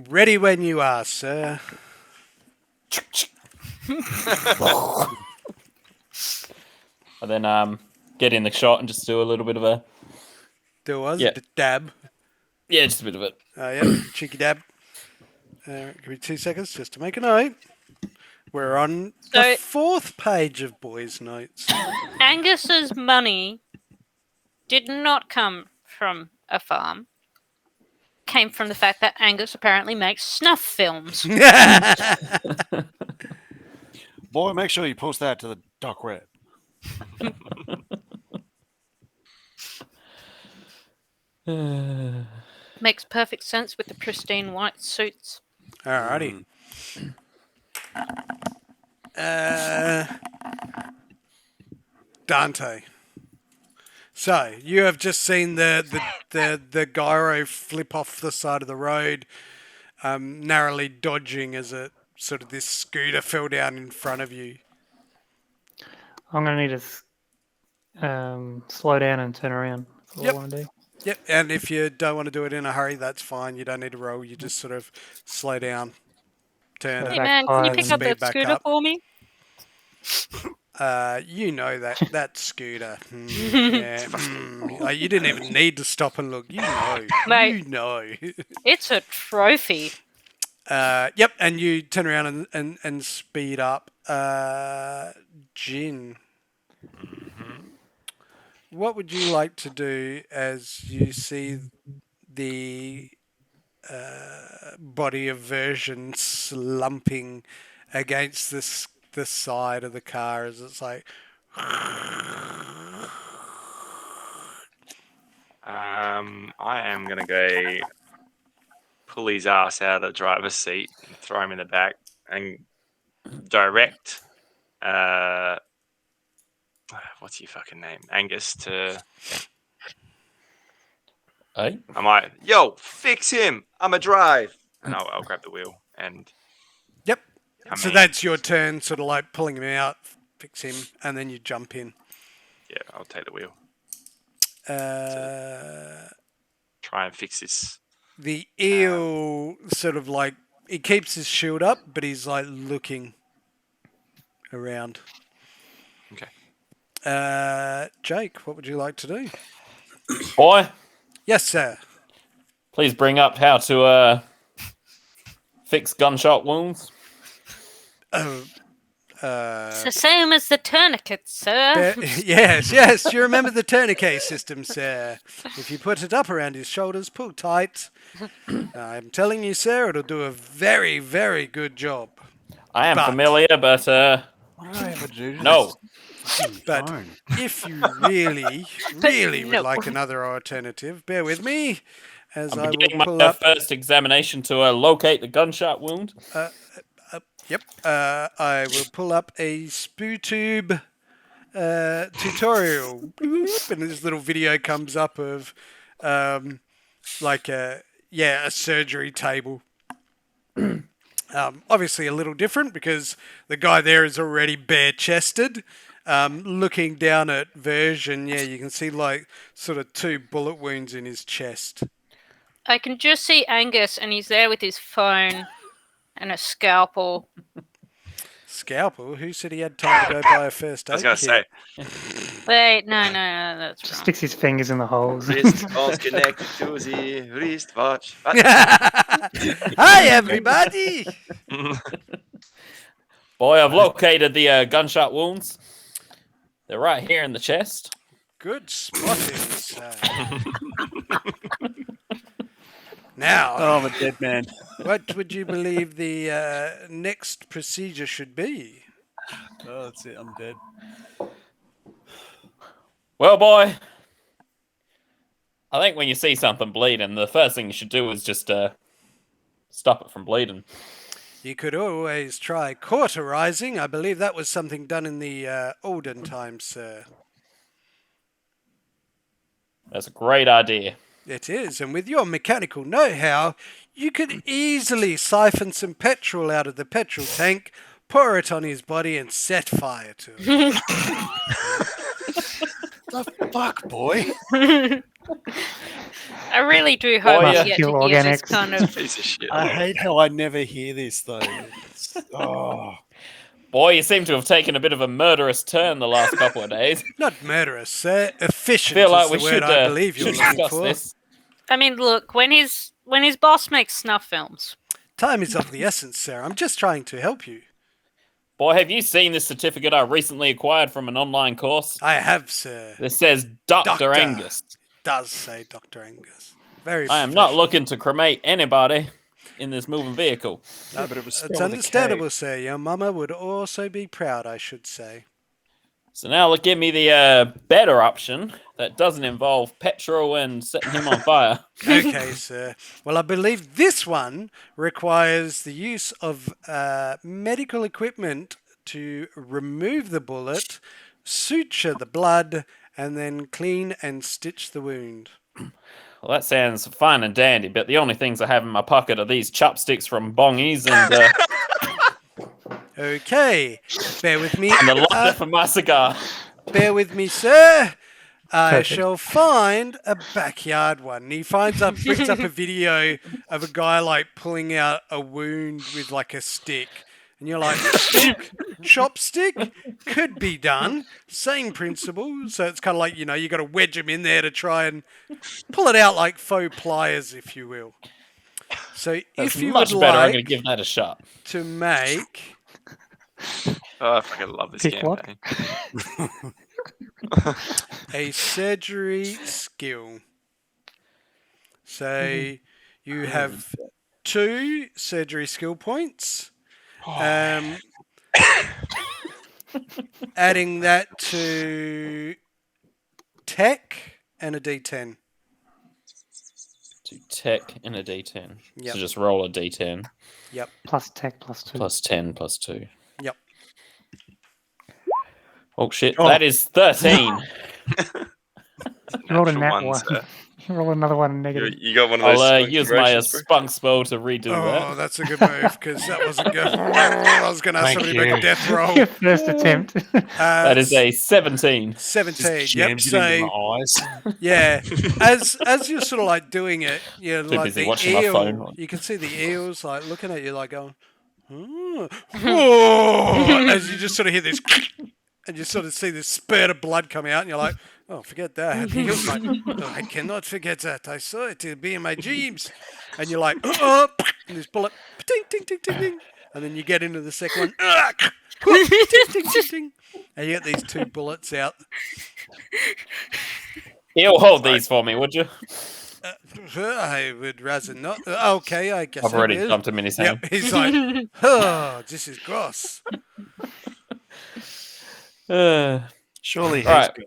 Ready when you are, sir. And then get in the shot and just do a little bit of a There was Yeah. dab. just a bit of it. Yep, cheeky dab. Give me 2 seconds just to make a note. We're on the So- 4th page of boys' notes. Angus's money did not come from a farm. Came from the fact that Angus apparently makes snuff films. Boy, make sure you post that to the dark web. Makes perfect sense with the pristine white suits. Alrighty. Dante. So you have just seen the gyro flip off the side of the road, narrowly dodging as a sort of this scooter fell down in front of you. I'm going to need to slow down and turn around. That's all Yep. I want to do. Yep, and if you don't want to do it in a hurry, that's fine. You don't need to roll. You just sort of slow down, turn So it. Hey back man, can you five pick and up speed that back scooter up. for me? You know that scooter. Yeah. Oh, you didn't even need to stop and look. You know. Mate. You know. It's a trophy. Yep, and you turn around and speed up. Jin. What would you like to do as you see the body of version slumping against the side of the car as it's like I am gonna go pull his ass out of the driver's seat and throw him in the back and direct what's your fucking name? Angus to Hey? I might fix him. I'm a drive. And I'll grab the wheel and yep. come So in. that's your turn, sort of like pulling him out, fix him, and then you jump in. Yeah, I'll take the wheel. Uh, Try and fix this. the eel sort of like he keeps his shield up, but he's like looking around. Okay. Jake, what would you like to do? Boy, Yes, sir. please bring up how to fix gunshot wounds. It's the same as the tourniquet, sir. Yes. You remember the tourniquet system, sir. If you put it up around his shoulders, pull tight. I'm telling you, sir, it'll do a very, very good job. I am But- familiar, but What did I ever do? to no. this But phone? if you really, really No. would like another alternative, bear with me as I'm I will beginning pull my up. first examination to locate the gunshot wound. Yep. I will pull up a SpooTube tutorial, Bloop, and this little video comes up of like a surgery table. Obviously, a little different because the guy there is already bare-chested. Looking down at Version, yeah, you can see like sort of 2 bullet wounds in his chest. I can just see Angus, and he's there with his phone and a scalpel. Scalpel? Who said he had time to go buy a first I was aid going to say, kit? Wait, no, that's Just wrong. sticks his fingers in the holes. wrist was connected to the wristwatch. Hi, everybody! Boy, I've located the gunshot wounds. They're right here in the chest. Good spotting, sir. Now, Oh, I'm a dead man. what would you believe the next procedure should be? Oh, that's it. I'm dead. Well, boy, I think when you see something bleeding, the first thing you should do is just stop it from bleeding. You could always try cauterizing. I believe that was something done in the olden times, sir. That's a great idea. It is, and with your mechanical know-how, you could easily siphon some petrol out of the petrol tank, pour it on his body, and set fire to him. The fuck, boy? I really do hope Boy, we yeah. get to Pure hear this organics. kind of. Piece of shit. I hate how I never hear this though. Oh, Boy, you seem to have taken a bit of a murderous turn the last couple of days. Not murderous, sir. Efficient Feel like is we the word should, I believe you're should looking discuss for. this. I mean, look, when his boss makes snuff films, Time is of the essence, sir. I'm just trying to help you. Boy, have you seen this certificate I recently acquired from an online course? I have, sir. This says Dr. Doctor. Angus. Does say Dr. Angus. Very I am not professional. looking to cremate anybody in this moving vehicle. no, but it was. It's understandable, sir. Your mama would also be proud, I should say. So now look, give me the better option that doesn't involve petrol and setting him on fire. Okay, sir. Well, I believe this one requires the use of medical equipment to remove the bullet, suture the blood, and then clean and stitch the wound. Well, that sounds fine and dandy, but the only things I have in my pocket are these chopsticks from Bongies and Okay, bear with me. the lighter for my cigar. Bear with me, sir. I Perfect. shall find a backyard one. And he brings up a video of a guy like pulling out a wound with like a stick. And you're like, stick, chopstick, could be done. Same principle. So it's kind of like, you got to wedge him in there to try and pull it out like faux pliers, if you will. So That's if you much would better. I'm like going to give that a shot. to make Oh, I fucking love this Pick what? campaign. a surgery skill. So you have 2 surgery skill points. Adding that to tech and a D10. To tech and a D10. Yep. So just roll a D10. Plus tech, plus 2. Plus 10, plus 2. Yep. Oh, shit. Oh. That is 13. You rolled a Natural nat one, one. sir. You roll another one negative. You got one of those. I'll spunk use my conversions, bro? spunk spell to redo Oh, that. that's a good move because that wasn't good. I was going to have Thank somebody make you. a death roll. Your first attempt. That is a 17. 17. Yep. Jams it into So my eyes. yeah, as you're sort of like doing it, Too like busy the watching my eel, phone. you can see the eels like looking at you like going, oh, as you just sort of hear this, and you sort of see this spurt of blood come out, and you're like, oh, forget that. The eel's like, oh, I cannot forget that. I saw it. It'll be in my dreams. And you're like, and this bullet, ting, ting, ting, ting, ting. And then you get into the second one, ting, ting, ting, ting. And you get these 2 bullets out. You'll hold these for me, would you? I would rather not. Okay, I guess I've I already will. dumped him in his hand. Yep, he's like, oh, this is gross. Surely he's Right. got.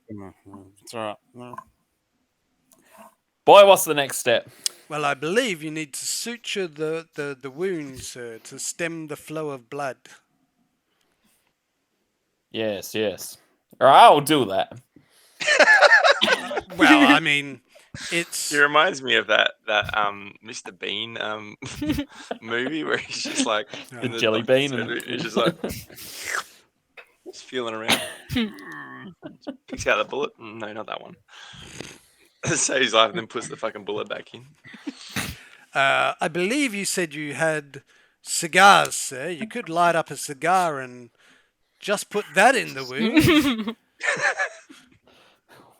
It's all right. No. Boy, what's the next step? Well, I believe you need to suture the wounds, sir, to stem the flow of blood. Yes, yes. Or I'll do that. Well, I mean, It's He reminds me of that Mr. Bean movie where he's just like in the Jelly doctor bean surgery, and he's just like just feeling around. Picks out the bullet. No, not that one. Saves his life, and then puts the fucking bullet back in. I believe you said you had cigars, sir. You could light up a cigar and just put that in the wound.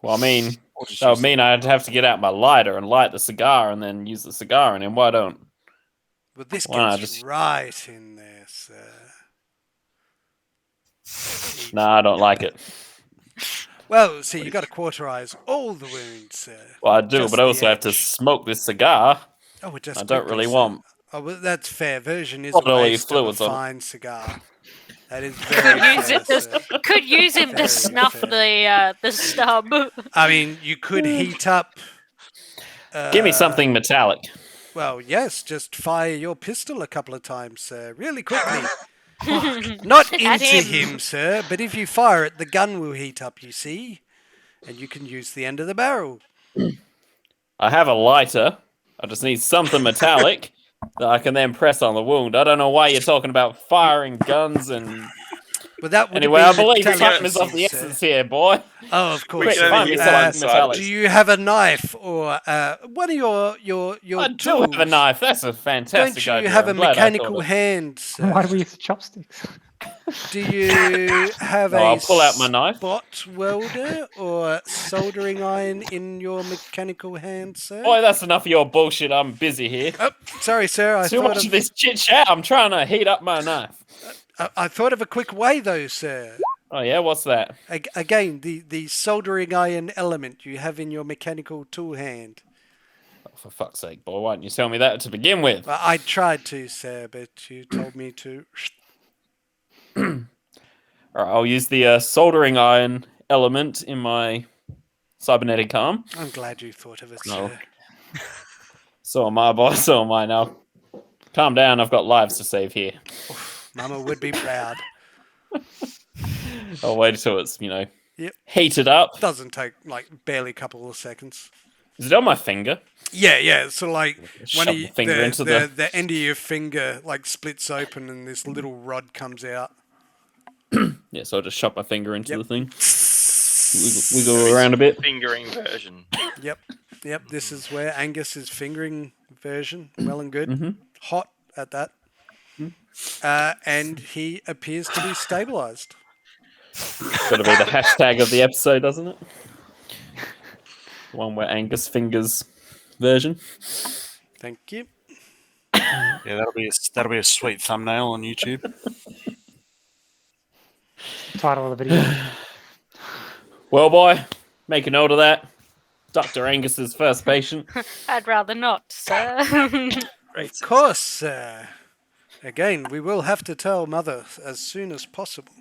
Well, I mean, Or just that would use the mean I'd have to get out my lighter and light the cigar and then use the cigar in him. Why don't? Well, this Why not gets just? right in there, sir. Nah, I don't like it. Well, see, you got to cauterize all the wounds, sir. Well, I do, Just but I the also have to edge. smoke this cigar. Oh, well, just I don't quickly, really sir. want Oh, well, that's fair. Version is a bodily waste of a fluids on it. fine cigar. That is very Could use fair, it to sir. could use him to Very snuff fair. the stub. I mean, you could heat up. Give me something metallic. Well, yes, just fire your pistol a couple of times, sir, really quickly. Not At into him. him, sir, but if you fire it, the gun will heat up, you see, and you can use the end of the barrel. I have a lighter. I just need something metallic that I can then press on the wound. I don't know why you're talking about firing guns and. But that would Anyway, have I been believe can time is of delicacy, the sir. essence here, boy. Oh, of We course. can only Find me use something one side. metallic. Do you have a knife or one of your I tools? do have a knife. That's a fantastic Don't you idea. have a I'm glad I thought mechanical of it. hand, sir? Why do we use chopsticks? Do you have No, a I'll pull out my knife. spot welder or soldering iron in your mechanical hand, sir? Boy, that's enough of your bullshit. I'm busy here. Oh, sorry, sir. I Too thought much of of this chit chat. I'm trying to heat up my knife. I thought of a quick way, though, sir. Oh yeah, what's that? Again, the soldering iron element you have in your mechanical tool hand. Oh, for fuck's sake, boy! Why didn't you tell me that to begin with? Well, I tried to, sir, but you told me to. All right, I'll use the soldering iron element in my cybernetic arm. I'm glad you thought of it, No. sir. So am I, boy. So am I now. Calm down. I've got lives to save here. Mama would be proud. I'll wait until it's Yep. heated up. Doesn't take like barely a couple of seconds. Is it on my finger? Yeah. So like Shove one of the you, finger into the end of your finger like splits open and this little rod comes out. Yeah, so I'll just shove my finger into Yep. the thing. Wiggle around a bit. Fingering version. Yep. This is where Angus is fingering version. Well and good. Mhm. Hot at that. And he appears to be stabilized. Got to be the hashtag of the episode, doesn't it? The one where Angus fingers version. Thank you. Yeah, that'll be a sweet thumbnail on YouTube. Title of the video. Well, boy, make a note of that. Dr. Angus's first patient. I'd rather not, sir. Great. Of course, sir. Again, we will have to tell Mother as soon as possible.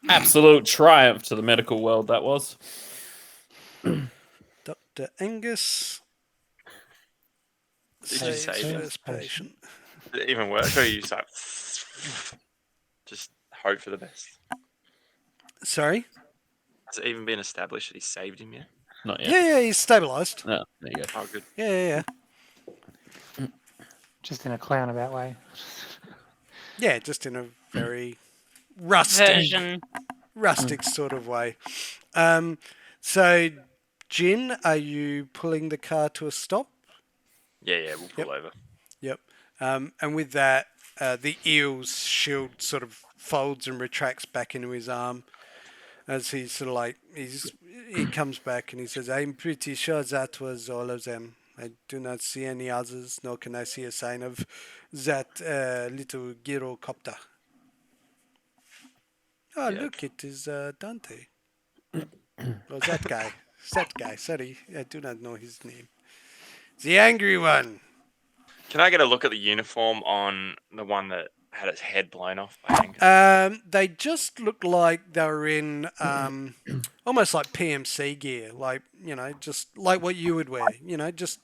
Absolute triumph to the medical world, that was. Dr. Angus. Did you saves save him? first patient. Did it even work? Or you just like just hope for the best? Sorry? Has it even been established that he saved him yet? Not yet. Yeah, he's stabilized. No, there you go. Oh, good. Yeah. Just in a clown about way. Yeah, just in a very rustic Version. sort of way. So, Jin, are you pulling the car to a stop? Yeah, we'll pull over. Yep. And with that, the eel's shield sort of folds and retracts back into his arm as he sort of like he comes back and he says, "I'm pretty sure that was all of them. I do not see any others, nor can I see a sign of that little gyrocopter." Oh, Yeah, look, it is Dante. Oh, that guy. That guy. Sorry, I do not know his name. The angry one. Can I get a look at the uniform on the one that had its head blown off by Angus? They just looked like they were in almost like PMC gear, like just like what you would wear. Just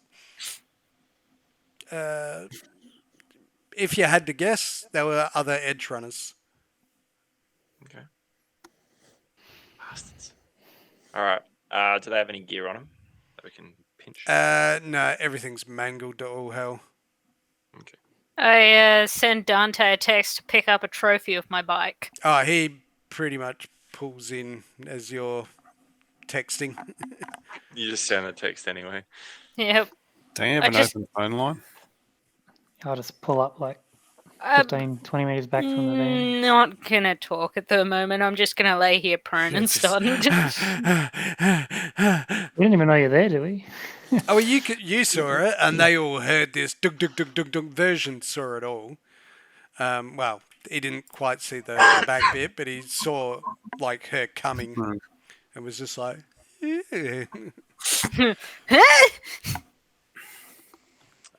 if you had to guess, there were other edge runners. Okay. Bastards. All right. Do they have any gear on them that we can pinch? No, everything's mangled to all hell. Okay. I send Dante a text to pick up a trophy of my bike. Oh, he pretty much pulls in as you're texting. You just send a text anyway. Yep. Don't you have I an just- open phone line? I'll just pull up like Uh, 15, 20 meters back from the van. Not gonna talk at the moment. I'm just gonna lay here prone and stunned. We didn't even know you're there, do we? Oh, well, you saw it, and they all heard this dug dug dug dug dug. Version saw it all. Well, he didn't quite see the back bit, but he saw like her coming, Hmm. and was just like, yeah.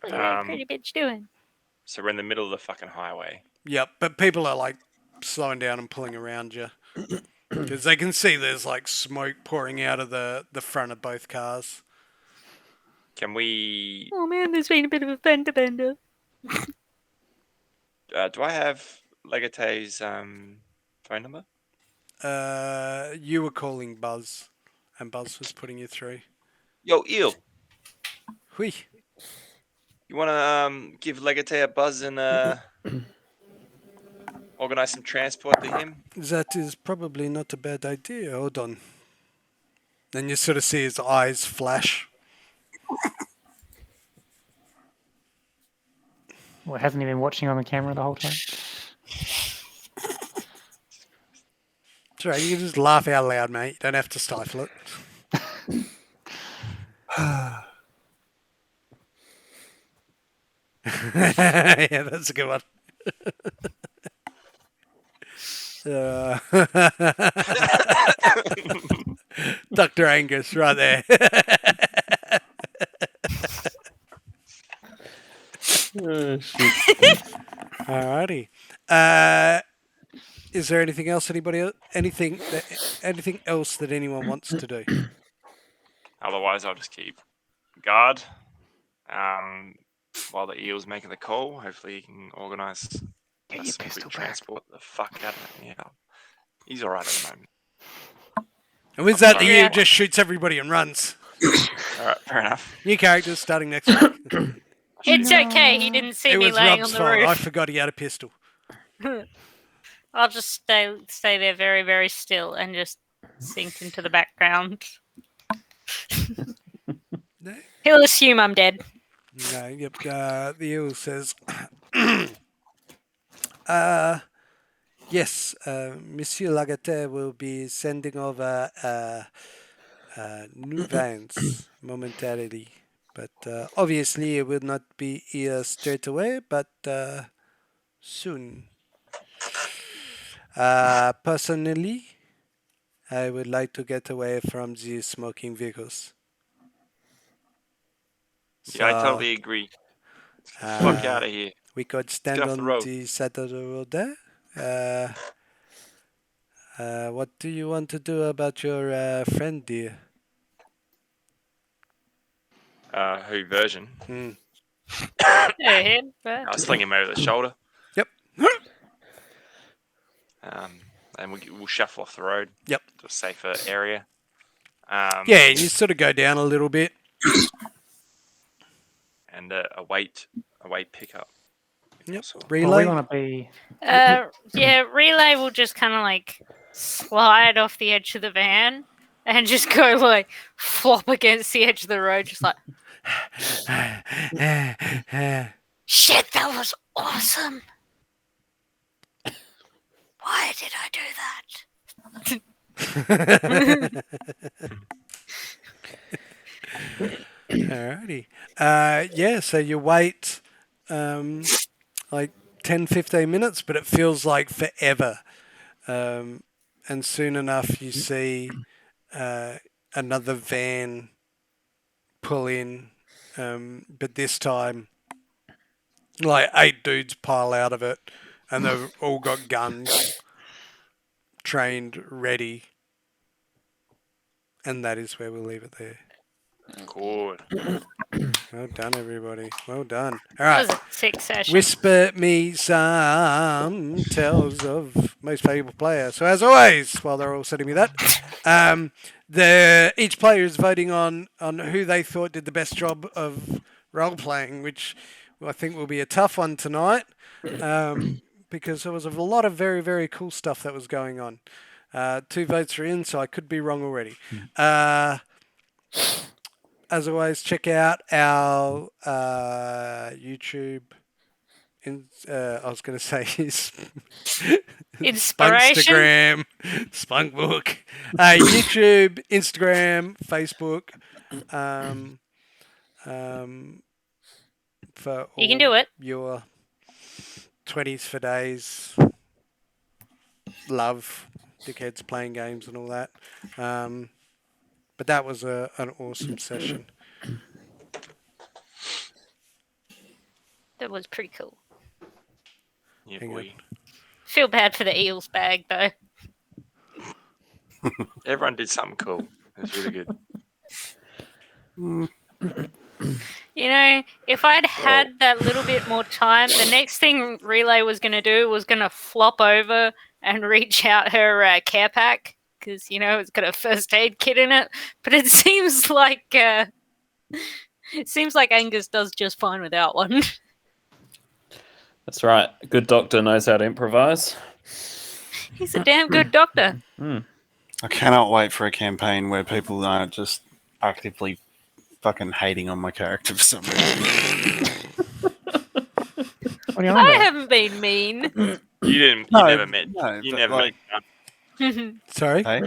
What are you pretty bitch doing? So we're in the middle of the fucking highway. Yep. But people are like slowing down and pulling around you because they can see there's like smoke pouring out of the front of both cars. Can we? Oh man, there's been a bit of a fender bender. Do I have Legate's phone number? You were calling Buzz, and Buzz was putting you through. Yo, Eel, Hui. you wanna give Legate a buzz and organize some transport to him? That is probably not a bad idea. Hold on. Then you sort of see his eyes flash. Well, hasn't he been watching on the camera the whole time? It's right, you can just laugh out loud, mate. You don't have to stifle it. Yeah, that's a good one. Dr. Angus, right there. Alrighty. Is there anything else? Anything else that anyone wants to do? Otherwise, I'll just keep guard while the Eel's making the call. Hopefully, he can organize Get your some pistol quick back. transport the fuck out of him. Yeah, he's all right at the moment. And with that, the Yeah. Eel just shoots everybody and runs. All right, fair enough. New characters starting next week. It's okay. He didn't see It me was laying Rob's on the fault. I roof. forgot he had a pistol. I'll just stay there very, very still and just sink into the background. No. He'll assume I'm dead. No, yep. The Eel says, yes, Monsieur Lagate will be sending over new vans momentarily. But obviously, it will not be here straight away, but soon. Personally, I would like to get away from these smoking vehicles. Yeah, I So, totally agree. Fuck uh, out of here. we could stand off on the road. the side of the road there. What do you want to do about your friend, dear? Who version? Hmm. Hey, but I'll sling him over the shoulder. Yep. And we'll shuffle off the road. Yep. To a safer area. Yeah, and you sort of go down a little bit. And await pickup. Yep. Well, Relay. we want to be. yeah, Relay will just kind of like slide off the edge of the van and just go like flop against the edge of the road, just like, shit, that was awesome. Why did I do that? Alrighty. Yeah, so you wait like 10, 15 minutes, but it feels like forever. And soon enough, you see another van pull in, but this time, like 8 dudes pile out of it, and they've all got guns, trained, ready. And that is where we'll leave it there. Good. Well done, everybody. Well done. All That was right. a sick session. Whisper me some tales of most valuable player. So as always, while they're all sending me that, each player is voting on who they thought did the best job of role playing, which I think will be a tough one tonight, because there was a lot of very, very cool stuff that was going on. 2 votes are in, so I could be wrong already. As always, check out our YouTube. I was going to say his Inspiration. Spunkbook, YouTube, Instagram, Facebook. For all You can do it. your 20s for days, love, dickheads playing games and all that. But that was an awesome session. That was pretty cool. Yeah, Hang boy. Feel bad for the eels bag though. Everyone did something cool. It was really good. You know, if I'd had that little bit more time, the next thing Relay was going to do was going to flop over and reach out her care pack because it's got a first aid kit in it. But it seems like Angus does just fine without one. That's right. A good doctor knows how to improvise. He's a damn good doctor. I cannot wait for a campaign where people aren't just actively fucking hating on my character for some reason. What are you on I about? haven't been mean. You No, never met. no, You but never like- met Jund. Sorry? Hey?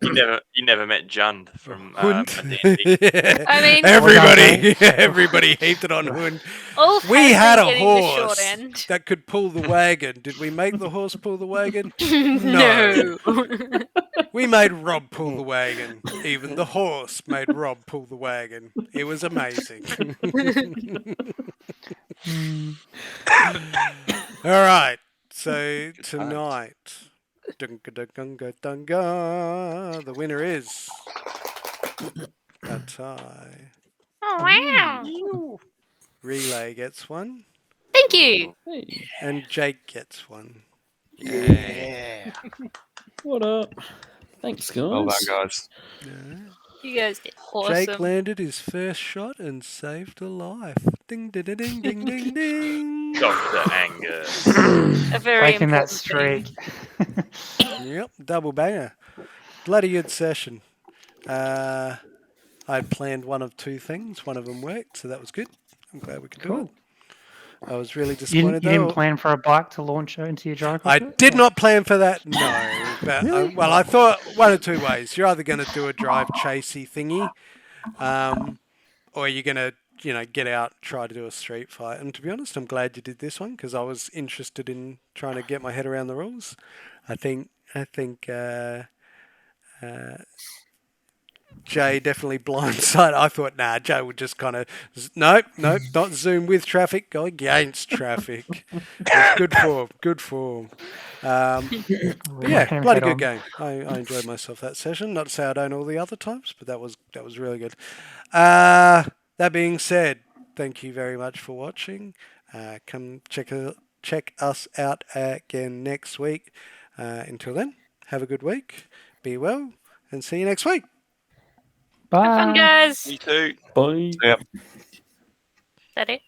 You never met Jund from Hund. D&D. I mean, everybody heaped it on Hund. Ulf We has had been a getting the short horse end. that could pull the wagon. Did we make the horse pull the wagon? No. We made Rob pull the wagon. Even the horse made Rob pull the wagon. It was amazing. All right. So tonight, dunga, the winner is a tie. Oh wow! Relay gets one, Thank you. Hey, and Jake gets one. Yeah. what up? Thanks, guys. Well done, guys. You guys did awesome. Jake landed his first shot and saved a life. Ding, ding, ding, ding, ding, ding, ding. Dr. Angus. A very Breaking that important streak. thing. Yep, double banger. Bloody good session. I planned one of 2 things. One of them worked, so that was good. I'm glad we could do it. I was really You disappointed didn't though. plan for a bike to launch into your gyro I cockpit? did not plan for that, no. But Really? well, I thought one of 2 ways. You're either going to do a drive chasey thingy, or you're going to, get out, try to do a street fight. And to be honest, I'm glad you did this one because I was interested in trying to get my head around the rules. I think Jay definitely blindsided. I thought, Jay would just kind of, nope, not zoom with traffic, go against traffic. It's good form. But yeah, Him bloody head good on. game. I enjoyed myself that session. Not to say I don't all the other times, but that was really good. That being said, thank you very much for watching. Come check us out again next week. Until then, have a good week. Be well, and see you next week. Bye. Have fun, guys. You too. Bye. Yep. Is that it?